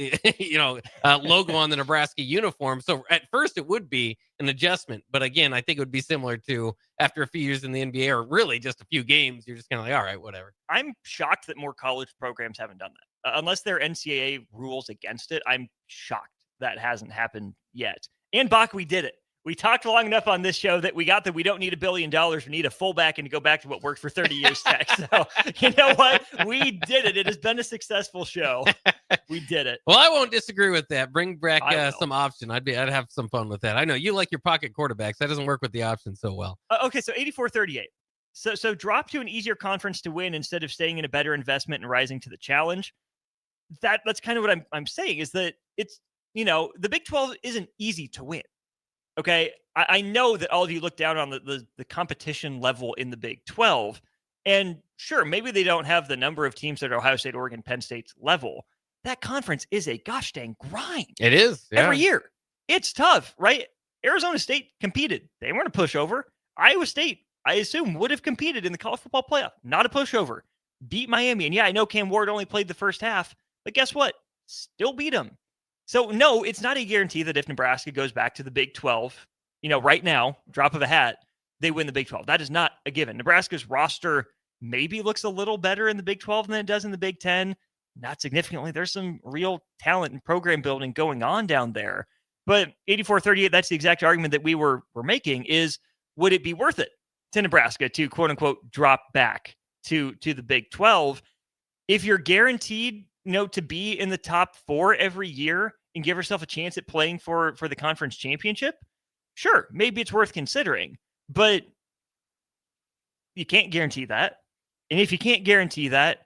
logo on the Nebraska uniform. So at first it would be an adjustment, but again, I think it would be similar to after a few years in the NBA, or really just a few games, you're just kind of like, all right, whatever. I'm shocked that more college programs haven't done that. Unless there are NCAA rules against it, I'm shocked that hasn't happened yet. And Bach, we did it. We talked long enough on this show that we don't need $1 billion. We need a fullback and to go back to what worked for 30 years tech. So you know what? We did it. It has been a successful show. We did it. Well, I won't disagree with that. Bring back some option. I'd have some fun with that. I know you like your pocket quarterbacks. That doesn't work with the option so well. Okay, so 84-38. So drop to an easier conference to win instead of staying in a better investment and rising to the challenge. That's kind of what I'm saying, is that it's, the Big 12 isn't easy to win. Okay, I know that all of you look down on the competition level in the Big 12, and sure, maybe they don't have the number of teams at Ohio State, Oregon, Penn State's level. That conference is a gosh dang grind. It is. Yeah. Every year. It's tough, right? Arizona State competed. They weren't a pushover. Iowa State, I assume, would have competed in the college football playoff. Not a pushover. Beat Miami. And yeah, I know Cam Ward only played the first half, but guess what? Still beat them. So, no, it's not a guarantee that if Nebraska goes back to the Big 12, right now, drop of a hat, they win the Big 12. That is not a given. Nebraska's roster maybe looks a little better in the Big 12 than it does in the Big 10. Not significantly. There's some real talent and program building going on down there. But 84-38, that's the exact argument that we were making, is would it be worth it to Nebraska to, quote unquote, drop back to the Big 12 if you're guaranteed to be in the top 4 every year and give yourself a chance at playing for the conference championship? Sure, maybe it's worth considering, but you can't guarantee that. And if you can't guarantee that,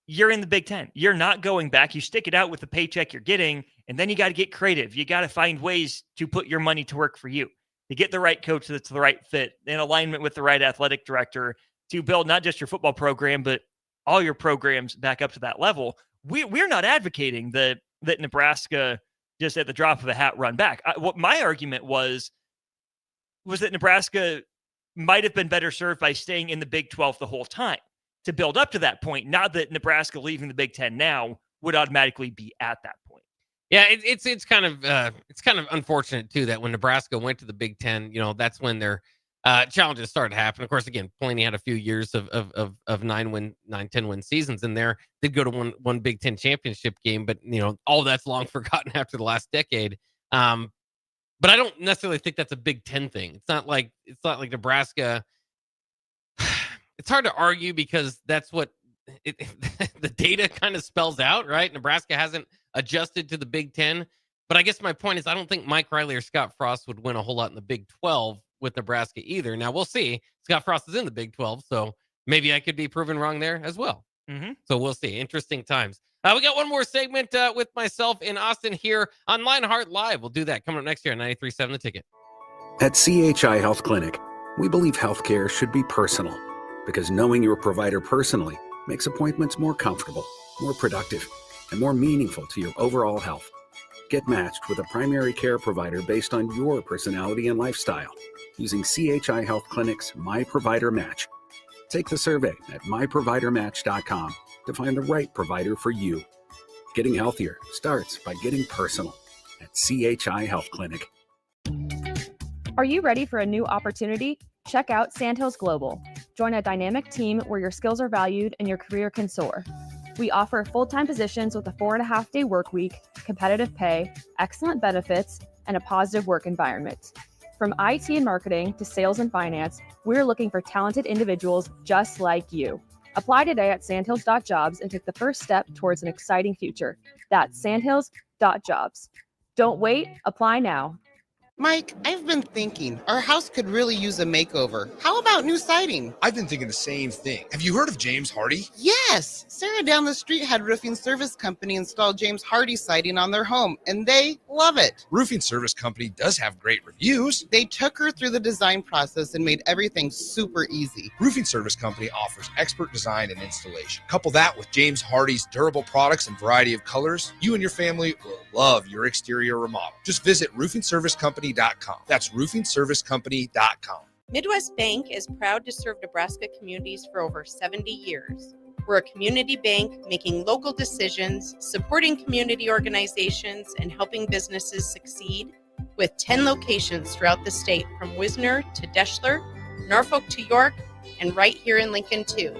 you're in the Big 10. You're not going back. You stick it out with the paycheck you're getting, and then you got to get creative. You got to find ways to put your money to work for you, to get the right coach that's the right fit, in alignment with the right athletic director, to build not just your football program, but all your programs back up to that level. We're not advocating that Nebraska just at the drop of a hat run back. What my argument was that Nebraska might have been better served by staying in the Big 12 the whole time to build up to that point. Not that Nebraska leaving the Big 10 now would automatically be at that point. Yeah, it's kind of unfortunate too that when Nebraska went to the Big 10, that's when their challenges started to happen. Of course, again, Pelini had a few years of 9-10 win seasons in there. Did go to one Big 10 championship game, but all that's long forgotten after the last decade. But I don't necessarily think that's a Big 10 thing. It's not like Nebraska. It's hard to argue because that's what the data kind of spells out, right? Nebraska hasn't adjusted to the Big 10. But I guess my point is I don't think Mike Riley or Scott Frost would win a whole lot in the Big 12 with Nebraska either. Now, we'll see. Scott Frost is in the Big 12, so maybe I could be proven wrong there as well. Mm-hmm. So we'll see. Interesting times. We got one more segment with myself in Austin here on Lionheart Live. We'll do that coming up next year on 93.7 The Ticket. At CHI Health Clinic, we believe healthcare should be personal because knowing your provider personally makes appointments more comfortable, more productive, and more meaningful to your overall health. Get matched with a primary care provider based on your personality and lifestyle using CHI Health Clinic's My Provider Match. Take the survey at myprovidermatch.com to find the right provider for you. Getting healthier starts by getting personal at CHI Health Clinic. Are you ready for a new opportunity? Check out Sandhills Global. Join a dynamic team where your skills are valued and your career can soar. We offer full-time positions with a 4.5-day work week, competitive pay, excellent benefits, and a positive work environment. From IT and marketing to sales and finance, we're looking for talented individuals just like you. Apply today at sandhills.jobs and take the first step towards an exciting future. That's sandhills.jobs. Don't wait, apply now. Mike, I've been thinking our house could really use a makeover. How about new siding? I've been thinking the same thing. Have you heard of James Hardy? Yes! Sarah down the street had Roofing Service Company install James Hardy siding on their home, and they love it. Roofing Service Company does have great reviews. They took her through the design process and made everything super easy. Roofing Service Company offers expert design and installation. Couple that with James Hardy's durable products and variety of colors, you and your family will love your exterior remodel. Just visit roofingservicecompany.com. That's roofingservicecompany.com. Midwest Bank is proud to serve Nebraska communities for over 70 years. We're a community bank making local decisions, supporting community organizations, and helping businesses succeed with 10 locations throughout the state from Wisner to Deschler, Norfolk to York, and right here in Lincoln too.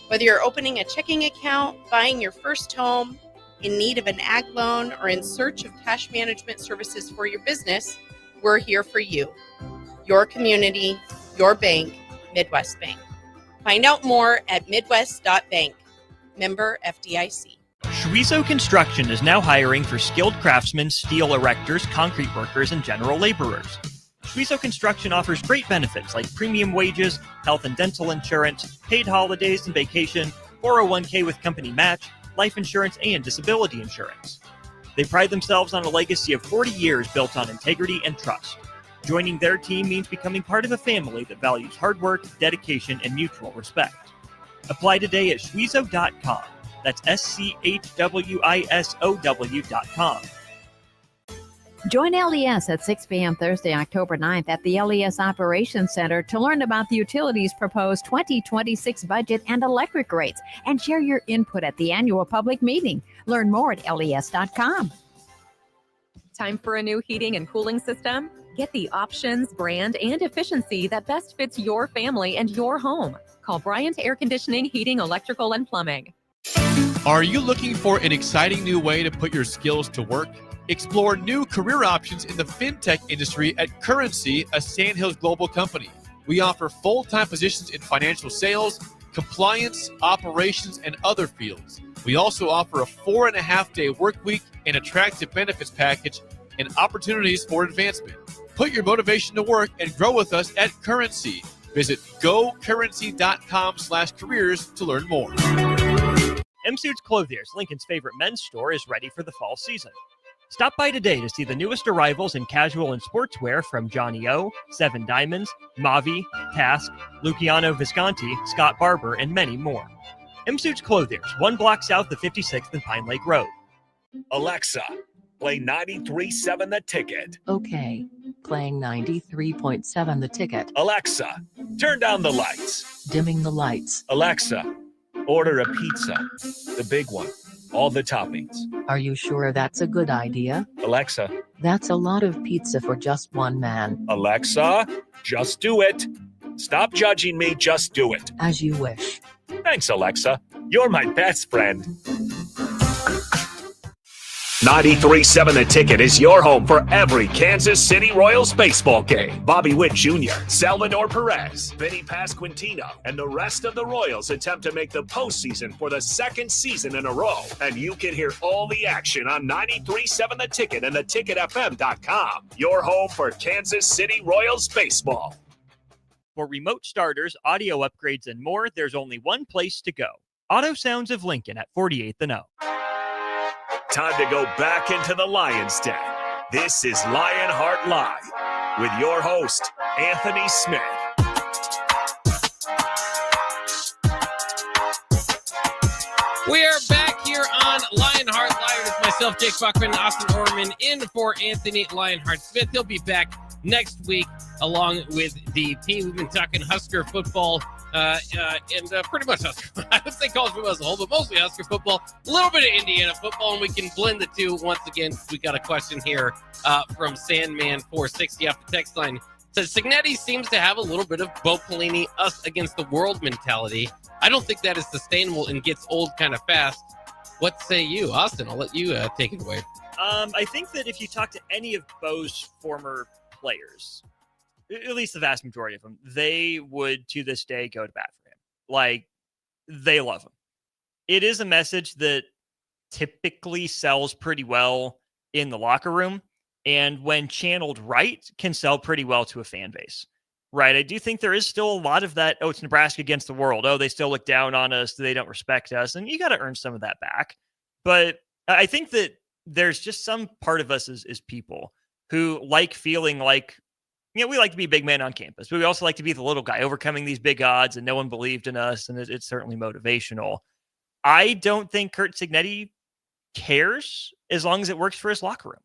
Whether you're opening a checking account, buying your first home, in need of an ag loan, or in search of cash management services for your business, we're here for you. Your community, your bank, Midwest Bank. Find out more at midwest.bank. Member FDIC. Schweizo Construction is now hiring for skilled craftsmen, steel erectors, concrete workers, and general laborers. Schweizo Construction offers great benefits like premium wages, health and dental insurance, paid holidays and vacation, 401k with company match, life insurance, and disability insurance. They pride themselves on a legacy of 40 years built on integrity and trust. Joining their team means becoming part of a family that values hard work, dedication, and mutual respect. Apply today at schweizo.com. That's schwissow.com. Join LES at 6 p.m. Thursday, October 9th at the LES Operations Center to learn about the utilities' proposed 2026 budget and electric rates, and share your input at the annual public meeting. Learn more at les.com. Time for a new heating and cooling system? Get the options, brand, and efficiency that best fits your family and your home. Call Bryant Air Conditioning, Heating, Electrical, and Plumbing. Are you looking for an exciting new way to put your skills to work? Explore new career options in the fintech industry at Currency, a Sandhills global company. We offer full-time positions in financial sales, compliance, operations, and other fields. We also offer a 4.5-day work week, an attractive benefits package, and opportunities for advancement. Put your motivation to work and grow with us at Currency. Visit gocurrency.com/careers to learn more. M-Suits Clothiers, Lincoln's favorite men's store, is ready for the fall season. Stop by today to see the newest arrivals in casual and sportswear from Johnny O, Seven Diamonds, Mavi, Task, Luciano Visconti, Scott Barber, and many more. M-Suits Clothiers, 1 block south of 56th and Pine Lake Road. Alexa, play 93.7 The Ticket. Okay, playing 93.7 The Ticket. Alexa, turn down the lights. Dimming the lights. Alexa, order a pizza, the big one, all the toppings. Are you sure that's a good idea? Alexa. That's a lot of pizza for just one man. Alexa, just do it. Stop judging me, just do it. As you wish. Thanks, Alexa. You're my best friend. 93.7 The Ticket is your home for every Kansas City Royals baseball game. Bobby Witt Jr., Salvador Perez, Vinny Pasquantino, and the rest of the Royals attempt to make the postseason for the second season in a row. And you can hear all the action on 93.7 The Ticket and theticketfm.com. Your home for Kansas City Royals baseball. For remote starters, audio upgrades, and more, there's only one place to go. Auto Sounds of Lincoln at 48th and O. Time to go back into the Lion's Den. This is Lionheart Live with your host, Anthony Smith. We are back here on Lionheart Live with myself, Jake Buckman, Austin Orman, in for Anthony Lionheart Smith. He'll be back next week along with the team. We've been talking Husker football and pretty much Husker. I would say college football as a whole, but mostly Husker football, a little bit of Indiana football, and we can blend the two once again. We got a question here from Sandman460 off the text line. Says Signetti seems to have a little bit of Bo Pelini, us against the world mentality. I don't think that is sustainable and gets old kind of fast. What say you, Austin? I'll let you take it away. I think that if you talk to any of Bo's former players, at least the vast majority of them, they would to this day go to bat for him. Like, they love him. It is a message that typically sells pretty well in the locker room. and when channeled right, can sell pretty well to a fan base. Right. I do think there is still a lot of that. Oh, it's Nebraska against the world. Oh, they still look down on us. They don't respect us. And you got to earn some of that back. But I think that there's just some part of us as people who like feeling like, we like to be big men on campus, but we also like to be the little guy overcoming these big odds, and no one believed in us. And it's certainly motivational. I don't think Curt Cignetti cares as long as it works for his locker room.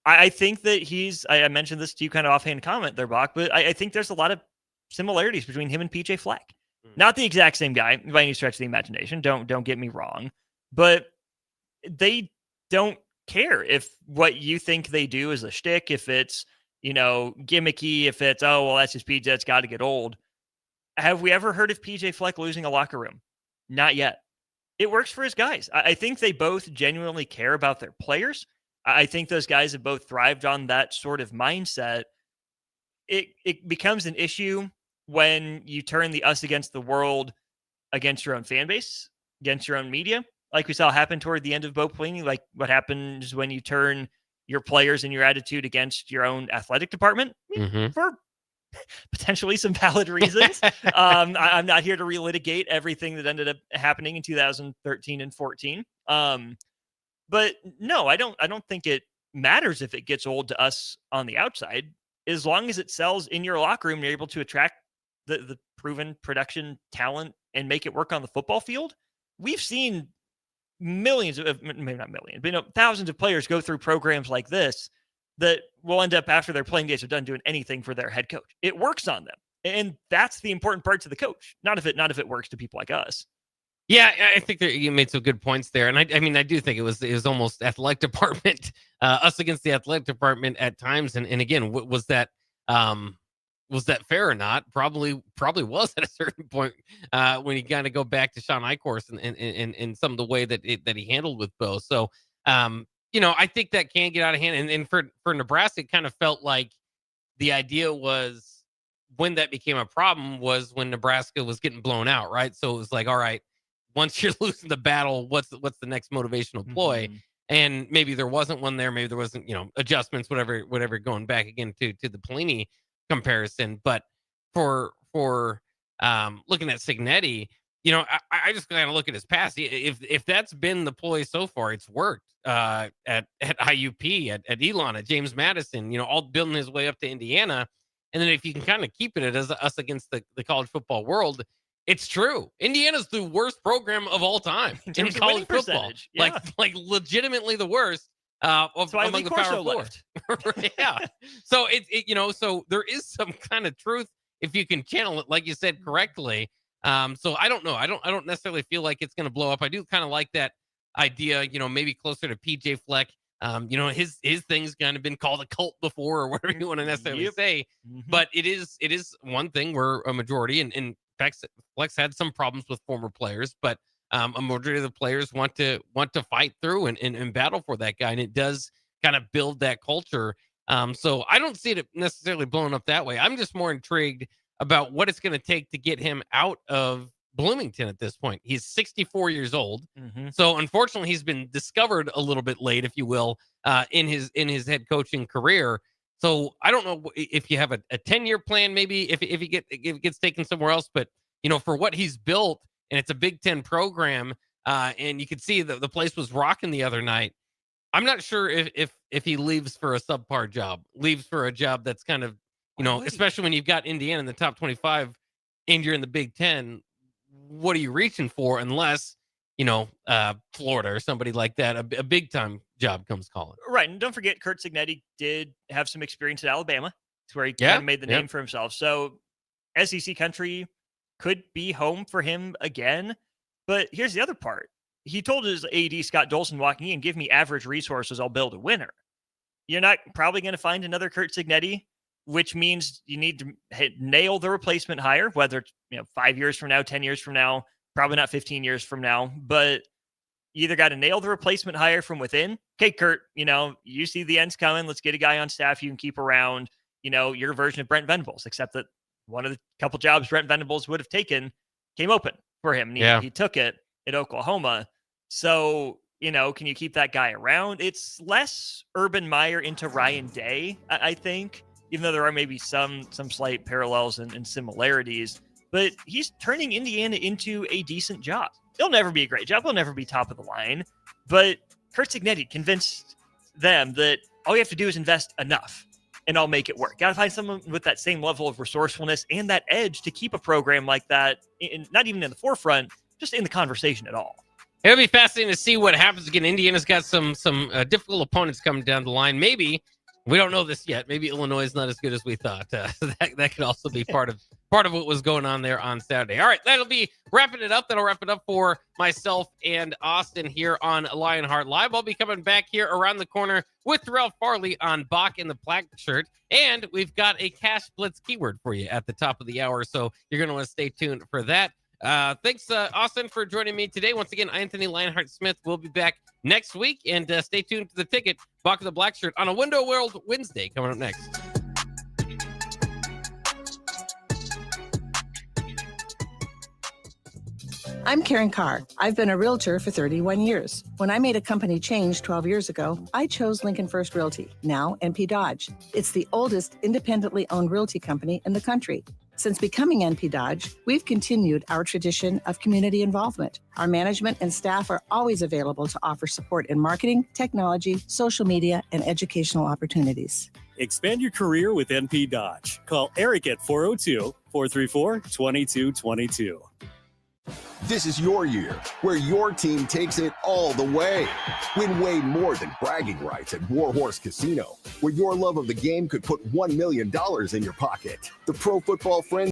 I think that I mentioned this to you kind of offhand comment there, Bach, but I think there's a lot of similarities between him and PJ Fleck. Not the exact same guy by any stretch of the imagination. Don't get me wrong, but they don't care if what you think they do is a shtick, if it's, gimmicky, if it's, oh, well, that's just PJ, it's got to get old. Have we ever heard of PJ Fleck losing a locker room? Not yet. It works for his guys. I think they both genuinely care about their players. I think those guys have both thrived on that sort of mindset. It becomes an issue when you turn the us against the world against your own fan base, against your own media, like we saw happen toward the end of Bo Pelini, like what happens when you turn your players and your attitude against your own athletic department for potentially some valid reasons. I'm not here to relitigate everything that ended up happening in 2013 and 14. But no, I don't think it matters if it gets old to us on the outside, as long as it sells in your locker room. You're able to attract the proven production talent and make it work on the football field. We've seen millions of, maybe not millions, but thousands of players go through programs like this that will end up, after their playing days are done, doing anything for their head coach. It works on them, and that's the important part to the coach. Not if it works to people like us. Yeah, I think that you made some good points there, and I mean, I do think it was almost athletic department, us against the athletic department at times, and again, was that fair or not? Probably was at a certain point when you kind of go back to Sean Eichhorst and some of the way that he handled with Bo. So I think that can get out of hand, and for Nebraska, it kind of felt like the idea was, when that became a problem was when Nebraska was getting blown out, right? So it was like, all right, once you're losing the battle, what's the next motivational ploy? Mm-hmm. And maybe there wasn't one there. Maybe there wasn't, adjustments, whatever, going back again to the Pelini comparison. But for looking at Cignetti, I just kind of look at his past. If that's been the ploy so far, it's worked at IUP, at Elon, at James Madison, all building his way up to Indiana. And then if you can kind of keep it as us against the college football world, it's true. Indiana's the worst program of all time in college football. Yeah. Like legitimately the worst among the Power Four. Yeah. So so there is some kind of truth if you can channel it, like you said, correctly. So I don't know. I don't necessarily feel like it's going to blow up. I do kind of like that idea, maybe closer to PJ Fleck. His thing's kind of been called a cult before, or whatever you want to necessarily say. But it is one thing where a majority, and Fleck's had some problems with former players, but a majority of the players want to fight through and battle for that guy, and it does kind of build that culture. So I don't see it necessarily blowing up that way. I'm just more intrigued about what it's going to take to get him out of Bloomington at this point. He's 64 years old. So unfortunately, he's been discovered a little bit late, if you will, in his head coaching career. So I don't know if you have a 10-year plan, maybe if it gets taken somewhere else, but for what he's built, and it's a Big Ten program, and you could see the place was rocking the other night. I'm not sure if he leaves for a subpar job, leaves for a job that's kind of, especially when you've got Indiana in the top 25 and you're in the Big Ten, what are you reaching for? Unless, Florida or somebody like that, a big time job comes calling. Right. And don't forget, Curt Cignetti did have some experience at Alabama. It's where he kind of made the name for himself. So SEC country could be home for him again. But here's the other part. He told his AD, Scott Dolson, walking in, give me average resources, I'll build a winner. You're not probably going to find another Curt Cignetti, which means you need to nail the replacement hire, whether it's 5 years from now, 10 years from now, probably not 15 years from now, but you either got to nail the replacement hire from within. Okay, Curt, you see the end's coming. Let's get a guy on staff you can keep around, your version of Brent Venables, except that one of the couple jobs Brent Venables would have taken came open for him. And he took it at Oklahoma. So can you keep that guy around? It's less Urban Meyer into Ryan Day, I think, even though there are maybe some slight parallels and similarities. But he's turning Indiana into a decent job. It'll never be a great job. It'll never be top of the line. But Kurt Cignetti convinced them that all you have to do is invest enough, and I'll make it work. Got to find someone with that same level of resourcefulness and that edge to keep a program like that, not even in the forefront, just in the conversation at all. It'll be fascinating to see what happens again. Indiana's got some difficult opponents coming down the line. Maybe we don't know this yet. Maybe Illinois is not as good as we thought. That could also be part of what was going on there on Saturday. All right, that'll be wrapping it up. That'll wrap it up for myself and Austin here on Lionheart Live. I'll be coming back here around the corner with Terrell Farley on Bach in the Black shirt, and we've got a Cash Blitz keyword for you at the top of the hour, so you're going to want to stay tuned for that. Thanks, Austin, for joining me today. Once again, Anthony Lionheart Smith will be back next week, and stay tuned to the ticket, Bach of the Black shirt, on a Window World Wednesday coming up next. I'm Karen Carr. I've been a realtor for 31 years. When I made a company change 12 years ago, I chose Lincoln First Realty, now NP Dodge. It's the oldest independently owned realty company in the country. Since becoming NP Dodge, we've continued our tradition of community involvement. Our management and staff are always available to offer support in marketing, technology, social media, and educational opportunities. Expand your career with NP Dodge. Call Eric at 402-434-2222. This is your year, where your team takes it all the way. Win way more than bragging rights at Warhorse Casino, where your love of the game could put $1 million in your pocket. The Pro Football Frenzy